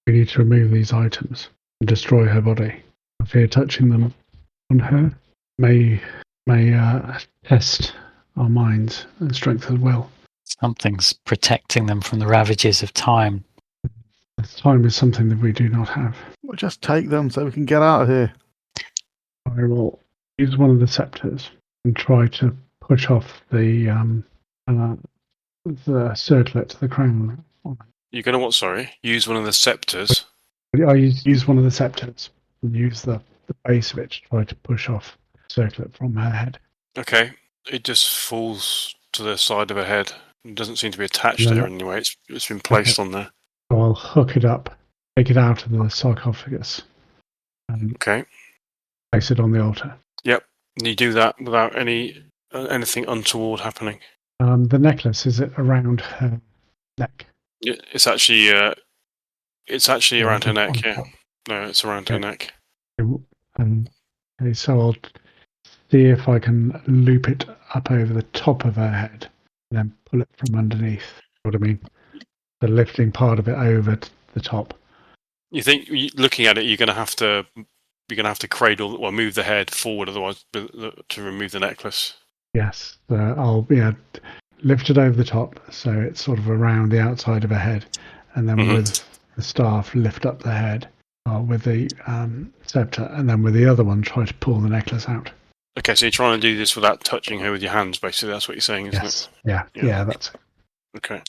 We need to remove these items and destroy her body. I fear touching them on her may test our minds and strength of will. Something's protecting them from the ravages of time. Time is something that we do not have. We'll just take them so we can get out of here. I will use one of the scepters and try to push off the circlet, the crown. You're going to what, sorry? Use one of the scepters? I use one of the scepters and use the base of it to try to push off the circlet from her head. Okay. It just falls to the side of her head. It doesn't seem to be attached to her anyway. It's been placed on there. So I'll hook it up, take it out of the sarcophagus, and place it on the altar. Yep. And you do that without anything untoward happening. The necklace, is it around her neck? It's actually around her neck. Yeah. No, it's around her neck. Okay, so I'll see if I can loop it up over the top of her head and then pull it from underneath. You know what I mean? The lifting part of it over the top. You think, looking at it, you're going to have to cradle, well, move the head forward, otherwise to remove the necklace. Yes, I'll lift it over the top, so it's sort of around the outside of her head, and then with the staff lift up the head with the scepter, and then with the other one try to pull the necklace out. Okay, so you're trying to do this without touching her with your hands, basically. That's what you're saying, isn't it? Yeah, that's it. Okay.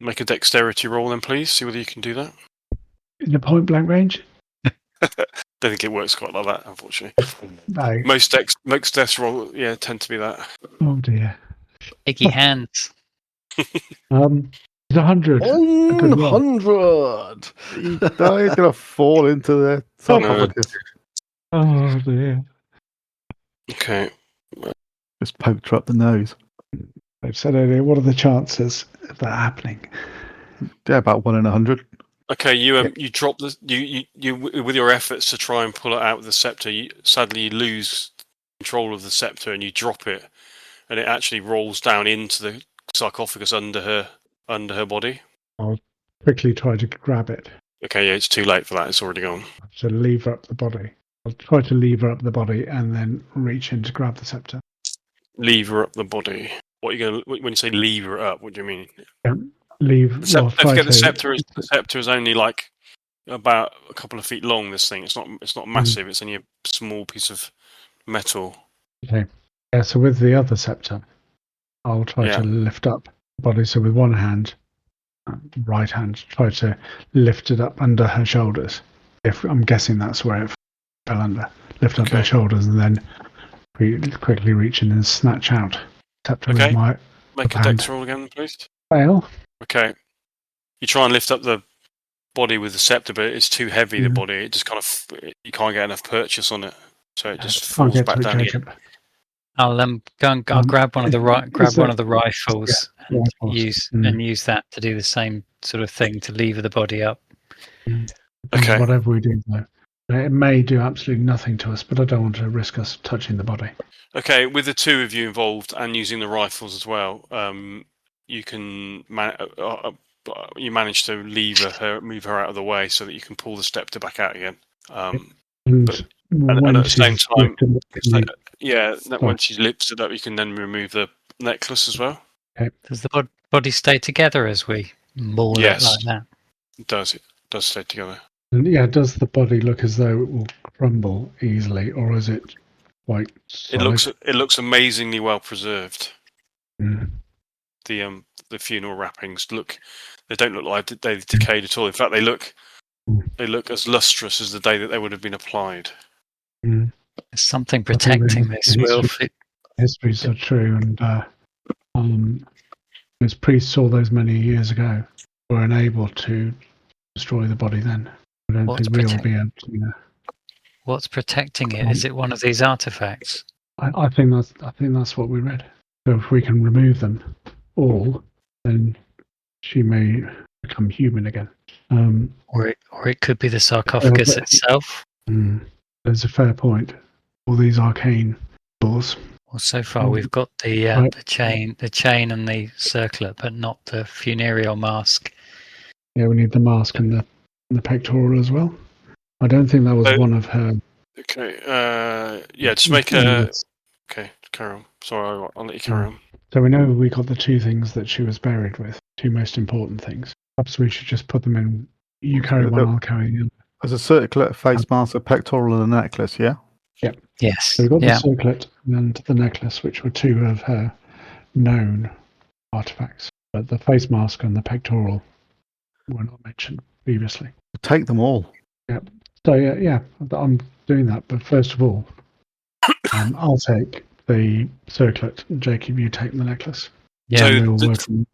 Make a dexterity roll then, please. See whether you can do that. In a point blank range? Don't think it works quite like that, unfortunately. No. Most dex roll, tend to be that. Oh dear. Icky hands. It's 100. 100! He's going to fall into the sarcophagus. Oh dear. Okay. Just poked her up the nose. I've said earlier, what are the chances of that happening? Yeah, about 1 in 100. Okay, you drop you with your efforts to try and pull it out with the scepter. Sadly, you lose control of the scepter and you drop it, and it actually rolls down into the sarcophagus under her body. I'll quickly try to grab it. Okay, yeah, it's too late for that. It's already gone. To lever up the body. I'll try to lever up the body and then reach in to grab the scepter. Lever up the body. What are you going to, when you say lever it up? What do you mean? Don't forget the scepter is only like about a couple of feet long. This thing, it's not massive. It's only a small piece of metal. Okay. Yeah. So with the other scepter, I'll try to lift up the body. So with one hand, right hand, try to lift it up under her shoulders. If I'm guessing that's where it fell under. Lift up her shoulders and then quickly reach in and snatch out. Scepter with my Make a dex roll again, please. Fail. Okay. You try and lift up the body with the scepter, but it's too heavy. The body, it just kind of, you can't get enough purchase on it, so it just falls back down again. I'll I'll grab one of the rifles and use that to do the same sort of thing to lever the body up. Okay. Whatever we do, though, it may do absolutely nothing to us, but I don't want to risk us touching the body. Okay, with the two of you involved and using the rifles as well, you can you manage to move her out of the way so that you can pull the scepter back out again. And at the same time, once she lifts it up, you can then remove the necklace as well. Okay. Does the body stay together as we maul it like that? It does stay together. And does the body look as though it will crumble easily, or is it quite solid? It looks amazingly well preserved. Mm. The funeral wrappings they don't look like they've decayed at all. In fact, they look as lustrous as the day that they would have been applied. Mm. There's something protecting this. Histories are true, and as priests all those many years ago were unable to destroy the body then. I don't What's think we'll be able to. What's protecting it? Is it one of these artifacts? I think that's what we read. So if we can remove them all, then she may become human again. Or it could be the sarcophagus itself. There's a fair point. All these arcane doors. Well, so far we've got the chain and the circlet, but not the funereal mask. Yeah, we need the mask and the pectoral as well. I don't think that was one of her. Okay. Just make a. Okay, carry on. Sorry, I'll let you carry on. So we know we got the two things that she was buried with, two most important things. Perhaps we should just put them in. You carry one, I'll carry the other. There's a circlet, face mask, a pectoral, and a necklace, yeah? Yep. Yes. So we've got the circlet and the necklace, which were two of her known artifacts. But the face mask and the pectoral were not mentioned previously. Take them all. Yep. So yeah, I'm doing that. But first of all, I'll take the circlet. Jacob, you take the necklace. Yeah. So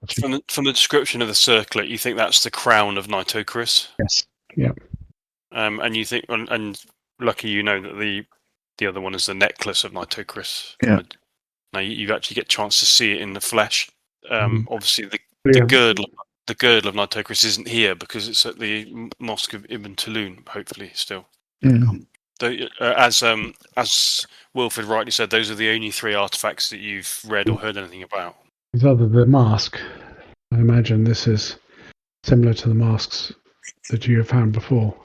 from the description of the circlet, you think that's the crown of Nyarlathotep? Yes. Yep. And you think, and lucky you know that the other one is the necklace of Nyarlathotep. Yeah. Now you actually get a chance to see it in the flesh. Obviously, the girdle of Nyarlathotep isn't here because it's at the Mosque of Ibn Tulun. Hopefully, still. Yeah. As Wilfred rightly said, those are the only three artifacts that you've read or heard anything about. Other than the mask, I imagine this is similar to the masks that you have found before.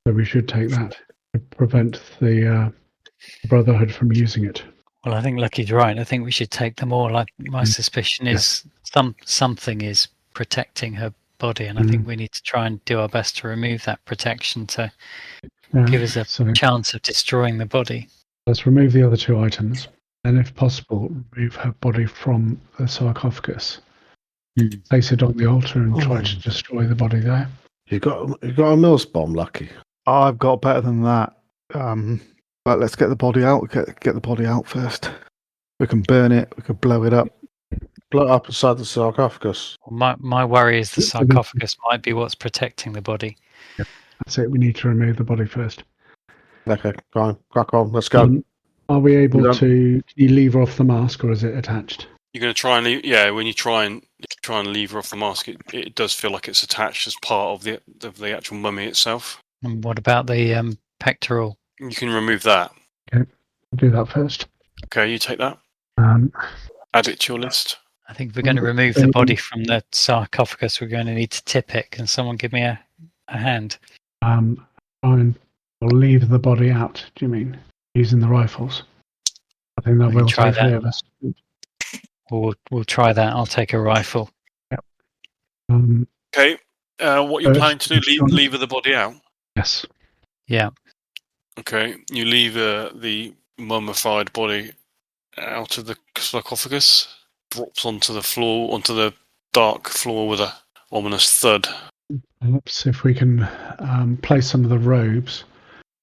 So we should take that to prevent the Brotherhood from using it. Well, I think Lucky's right. I think we should take them all. My suspicion is something is protecting her body, and I think we need to try and do our best to remove that protection to give us a chance of destroying the body. Let's remove the other two items, and if possible, remove her body from the sarcophagus. Place it on the altar and try to destroy the body there. You got a Mills bomb, Lucky. I've got better than that. But let's get the body out. Get the body out first. We can burn it. We can blow it up. Blow it up inside the sarcophagus. Well, my worry is the sarcophagus might be what's protecting the body. That's it. We need to remove the body first. Okay, fine. Crack on. Let's go. Are we able to lever off the mask, or is it attached? You're going to try and leave. Yeah, when you try and lever off the mask, it does feel like it's attached as part of the actual mummy itself. And what about the pectoral? You can remove that. Okay, I'll do that first. Okay, you take that. Add it to your list. I think if we're going to remove the body from the sarcophagus, we're going to need to tip it. Can someone give me a hand? I'll leave the body out. Do you mean using the rifles? I think that will try three of us. We'll try that. I'll take a rifle. Yep. Okay. What you're planning to do? Lever the body out. Yes. Yeah. Okay. You lever the mummified body out of the sarcophagus. Drops onto the floor, onto the dark floor with a ominous thud. Perhaps if we can place some of the robes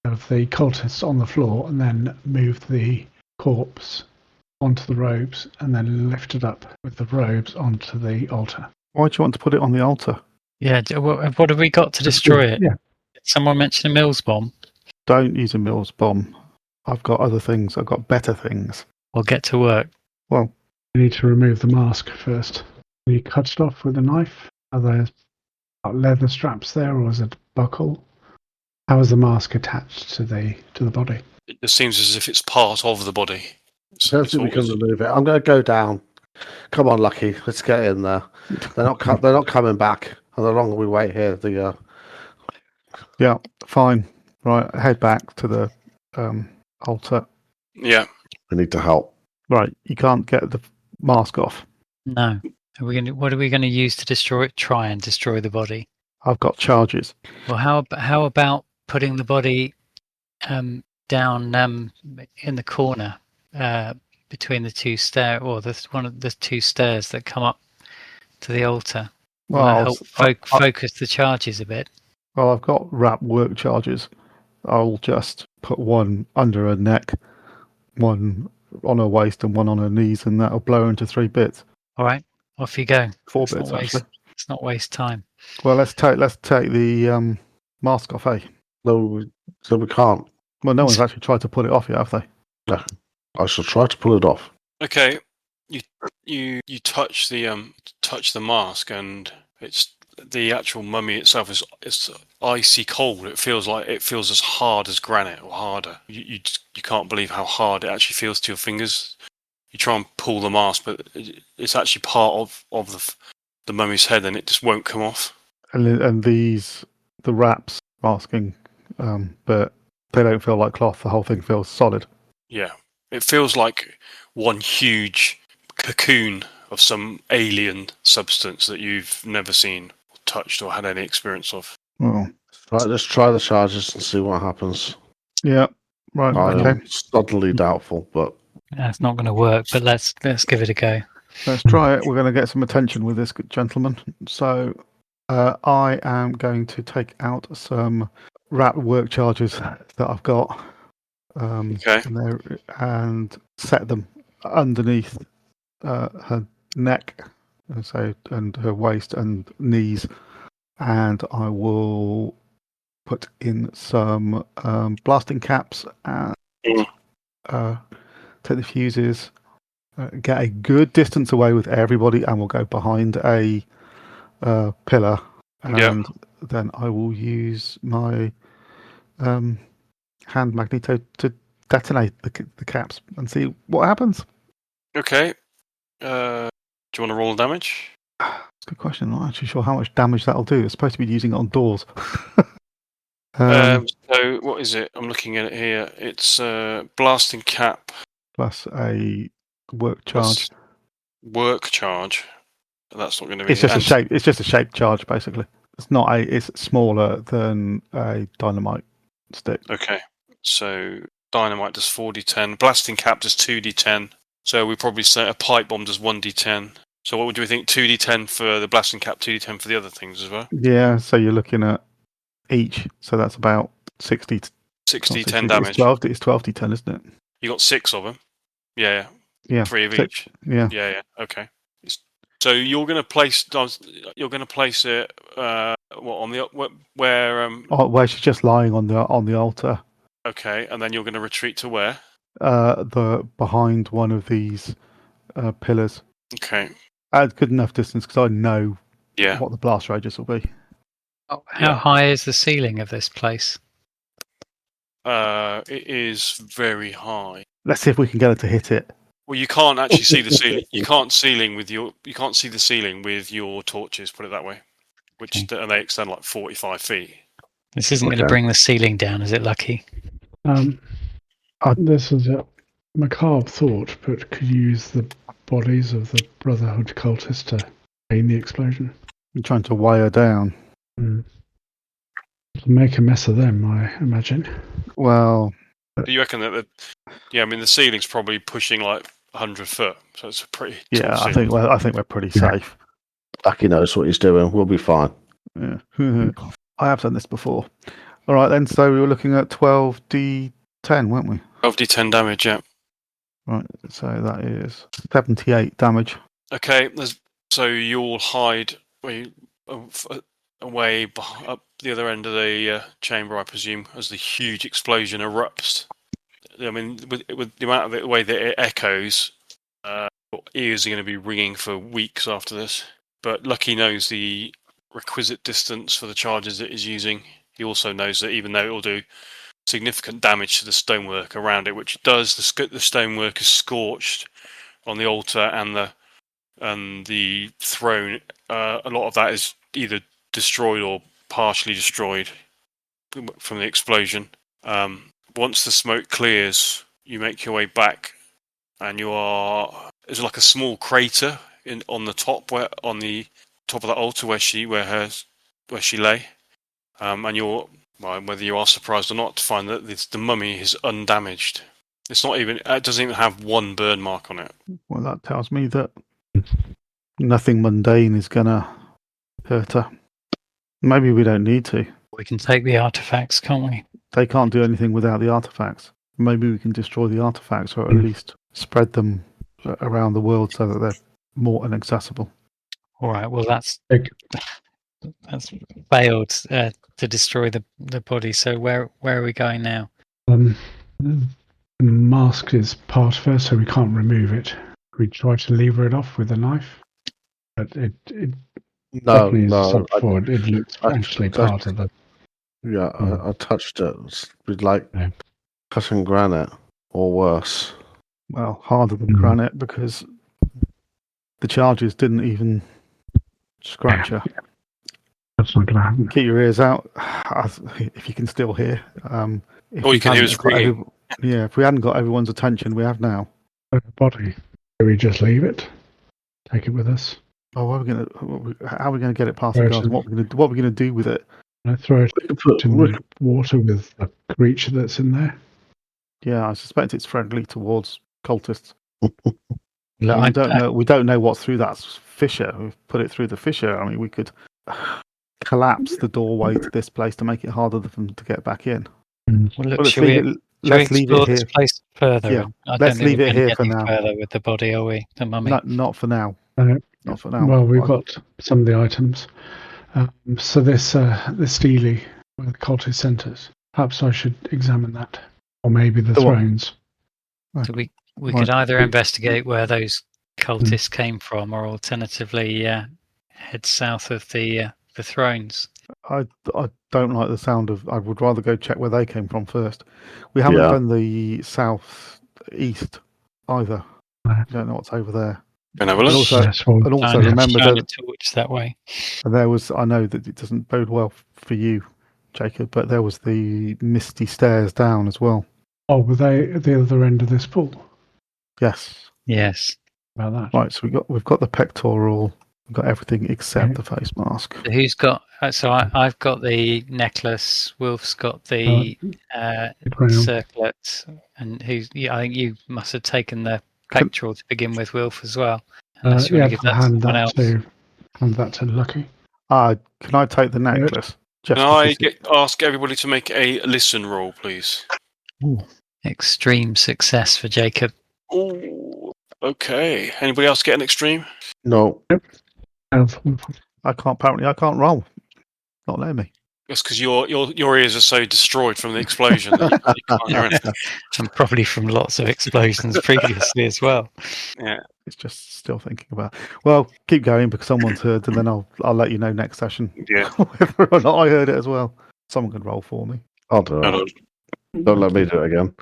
of the cultists on the floor and then move the corpse onto the robes and then lift it up with the robes onto the altar. Why do you want to put it on the altar? Yeah, what have we got to destroy it? Yeah. Did someone mention a Mills bomb? Don't use a Mills bomb. I've got other things. I've got better things. We'll get to work. Well, we need to remove the mask first. Can you cut it off with a knife? Are there leather straps there, or is it a buckle? How is the mask attached to the body? It just seems as if it's part of the body. I don't think we can remove it. I'm going to go down. Come on, Lucky. Let's get in there. They're not coming back. And the longer we wait here, yeah, fine. Right, head back to the altar. Yeah. We need to help. Right, you can't get the mask off. No. What are we going to use to try and destroy the body? I've got charges. Well, how about putting the body down in the corner between the two stairs, or one of the two stairs that come up to the altar? Well, help focus the charges a bit. Well, I've got wrap work charges. I'll just put one under her neck, one on her waist, and one on her knees, and that'll blow her into 3 bits. All right, off you go. 4 bits, actually. Let's not waste time. Well, let's take the mask off, eh? No, so we can't. Well, no one's actually tried to pull it off yet, have they? No. I shall try to pull it off. Okay, you touch the mask, and it's the actual mummy itself is icy cold. It feels as hard as granite or harder. You can't believe how hard it actually feels to your fingers. You try and pull the mask, but it's actually part of the mummy's head, and it just won't come off. And the wraps masking, but they don't feel like cloth. The whole thing feels solid. Yeah, it feels like one huge cocoon of some alien substance that you've never seen, or touched, or had any experience of. Oh, Right, let's try the charges and see what happens. yeah. Right. Okay. I'm suddenly doubtful, but That's not going to work, but let's give it a go. Let's try it. We're going to get some attention with this gentleman. So I am going to take out some rat work charges that I've got. Okay. And set them underneath her neck, and her waist and knees. And I will put in some blasting caps and take the fuses. Get a good distance away with everybody, and we'll go behind a pillar, and then I will use my hand magneto to detonate the caps and see what happens. Okay. Do you want to roll damage? That's a good question. I'm not actually sure how much damage that'll do. It's supposed to be using it on doors. So what is it? I'm looking at it here. It's blasting cap plus a work charge. Work charge. That's not going to be. It's just a shape. It's just a shape charge, basically. It's not a. It's smaller than a dynamite stick. Okay. So dynamite does 4d10. Blasting cap does 2d10. So we probably say a pipe bomb does 1d10. So what would we think? 2d10 for the blasting cap, 2d10 for the other things as well? Yeah, so you're looking at each. So that's about 60. 6d10 damage. It's 12d10, isn't it? You got 6 of them. Yeah. Yeah. 3 of 6. each. Yeah. Yeah. Okay. So you're going to place it on the where where she's just lying on the altar. Okay, and then you're going to retreat to where? The behind one of these pillars. Okay. At good enough distance because I know Yeah. what the blast radius will be. How high is the ceiling of this place? It is very high. Let's see if we can get her to hit it. Well, you can't actually see the ceiling. You can't see the ceiling with your torches. Put it that way. And they extend like 45 feet. This isn't going to bring the ceiling down, is it, Lucky? This is a macabre thought, but could you use the bodies of the Brotherhood cultists to gain the explosion? You're trying to weigh her down. Make a mess of them, I imagine. Well, do you reckon that the ceiling's probably pushing like 100 foot, so it's a pretty tall ceiling. I think we're pretty safe. Lucky knows what he's doing. We'll be fine. Yeah. I have done this before. All right then. So we were looking at 12d10, weren't we? 12d10 damage. Yeah. Right. So that is 78 damage. Okay. So you'll hide away up the other end of the chamber, I presume, as the huge explosion erupts. I mean, with the amount of the way that it echoes, your ears are going to be ringing for weeks after this. But Lucky knows the requisite distance for the charges it is using. He also knows that even though it will do significant damage to the stonework around it, which it does, the stonework is scorched on the altar and the throne. A lot of that is either destroyed or partially destroyed from the explosion. Once the smoke clears, you make your way back, and there's like a small crater on the top of that altar where she lay, and whether you are surprised or not to find that the mummy is undamaged. It doesn't even have one burn mark on it. Well, that tells me that nothing mundane is gonna hurt her. Maybe we don't need to. We can take the artifacts, can't we? They can't do anything without the artifacts. Maybe we can destroy the artifacts, or at least spread them around the world so that they're more inaccessible. All right. Well, that's failed to destroy the body. So where are we going now? The mask is part of her, so we can't remove it. We try to lever it off with a knife, but it No, definitely is no. something forward. It looks I- actually I- part of the. Yeah, I touched it. It's like Yeah. cutting granite, or worse. Well, harder than Mm. granite because the charges didn't even scratch her. That's not going to happen. Keep your ears out if you can still hear. If All you we can hear hadn't is got ringing. if we hadn't got everyone's attention, we have now. Body. Do we just leave it? Take it with us? Oh, how are we gonna get it past Where the guards? is And what are we gonna do with it? I throw it We could put, in we the water with the creature that's in there. Yeah, I suspect it's friendly towards cultists. Look, We don't know. We don't know what's through that fissure. We've put it through the fissure. I mean, we could collapse the doorway to this place to make it harder for them to get back in. Well, look, But shall we let's leave explore it this here. place further? Yeah, I let's don't think leave we're it gonna here get for any now. further with the body, are we? The mummy. Not for now. Uh, Not for now. Well, we've got some of the items. So this stele where the cultist centres. Perhaps I should examine that, or maybe the The what? thrones. So we Right. could either investigate where those cultists came from, or alternatively head south of the thrones. I don't like the sound of. I would rather go check where they came from first. We haven't Yeah. done the south east either. No. We don't know what's over there. Can I have a And look? also, Yes, well, and also Shine a- remember shine a that torch that way. there was. I know that it doesn't bode well for you, Jacob, but there was the misty stairs down as well. oh, were they at the other end of this pool? Yes. Yes. About that. Right. So we've got the pectoral. We've got everything except Okay. the face mask. So who's got? So I've got the necklace. Wolf's got the The crown. circlet, and who's? I think you must have taken the pectoral to begin with, Wolf, as well. Unless you Yeah, want to give that to hand someone that else. hand that to Lucky. Can I take the necklace? Just Can I because ask everybody to make a listen roll, please? Extreme success for Jacob. Oh, okay. Anybody else get an extreme? No. I can't roll. Not letting me. That's because your ears are so destroyed from the explosion that you can't hear anything. And probably from lots of explosions previously as well. Yeah. It's just still thinking about. Well, keep going because someone's heard, and then I'll let you know next session Yeah. whether or not I heard it as well. Someone can roll for me. I'll do No, it. Don't let me do it again.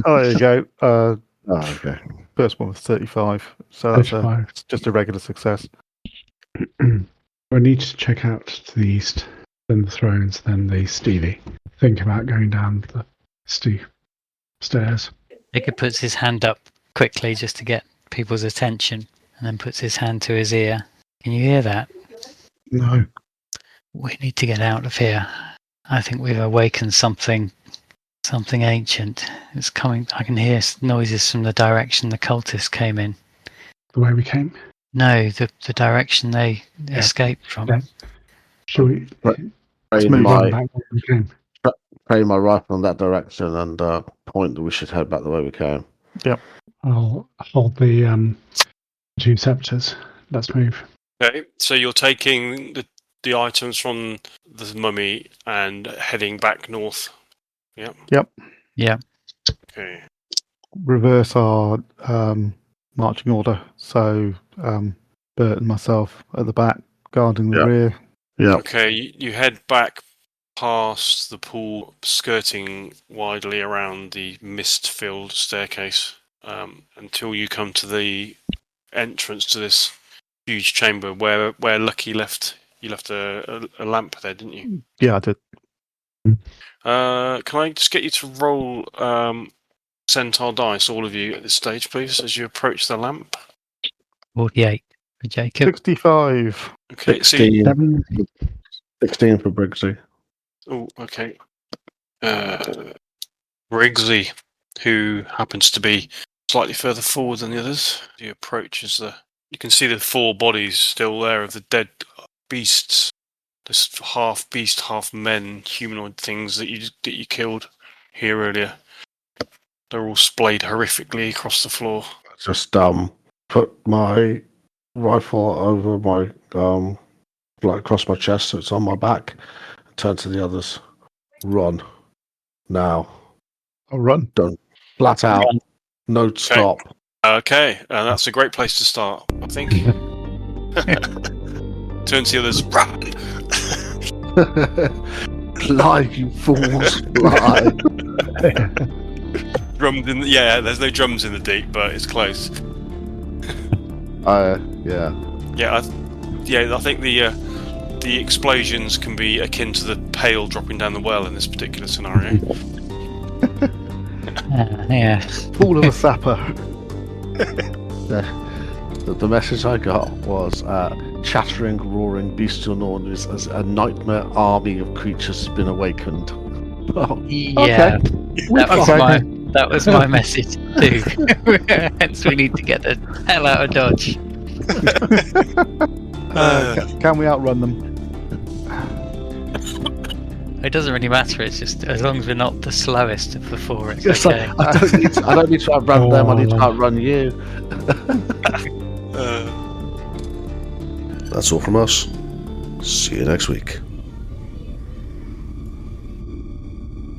Oh, there you go. Oh, okay. First one was 35, so that's 35. it's just a regular success. I need to check out to the east, then the thrones, then the stele. Think about going down the steep stairs. Jacob puts his hand up quickly just to get people's attention, and then puts his hand to his ear. Can you hear that? No. We need to get out of here. I think we've awakened something ancient. It's coming. I can hear noises from the direction the cultists came in. The way we came. No, the direction they escaped from. Yeah. Shall we Train move my, back where we came? train my rifle in that direction and point that we should head back the way we came. I'll hold the two scepters. Let's move. Okay. So you're taking the items from the mummy and heading back north. Yeah. Yep. Yeah. Okay. Reverse our marching order. So Bert and myself at the back, guarding the Yeah. rear. Yeah. Okay. You head back past the pool, skirting widely around the mist-filled staircase until you come to the entrance to this huge chamber where Lucky left. You left a lamp there, didn't you? Yeah, I did. Can I just get you to roll centaur dice, all of you, at this stage, please, as you approach the lamp? 48 for Jacob. 65. Okay. See. 16, 16 for Briggsy. Oh, okay. Briggsy, who happens to be slightly further forward than the others, you approach you can see the four bodies still there of the dead beasts. This half beast, half men, humanoid things that you killed here earlier. They're all splayed horrifically across the floor. Just put my rifle over my like across my chest, so it's on my back. Turn to the others. Run. Now. I'll run. Don't. Flat out. No stop. Okay, that's a great place to start, I think. Turn to the others. Run! Fly, you fools, fly. Drums in there's no drums in the deep, but it's close. Yeah. I think the explosions can be akin to the pail dropping down the well in this particular scenario. Yeah. Pool of a sapper. The message I got was chattering, roaring, bestial noises as a nightmare army of creatures has been awakened. Oh, Yeah. okay. That was my message too. Hence, we need to get the hell out of Dodge. Can we outrun them? It doesn't really matter. It's just as long as we're not the slowest of the four, it's Yes, okay. I don't need to outrun them. I need to outrun you. That's all from us. See you next week.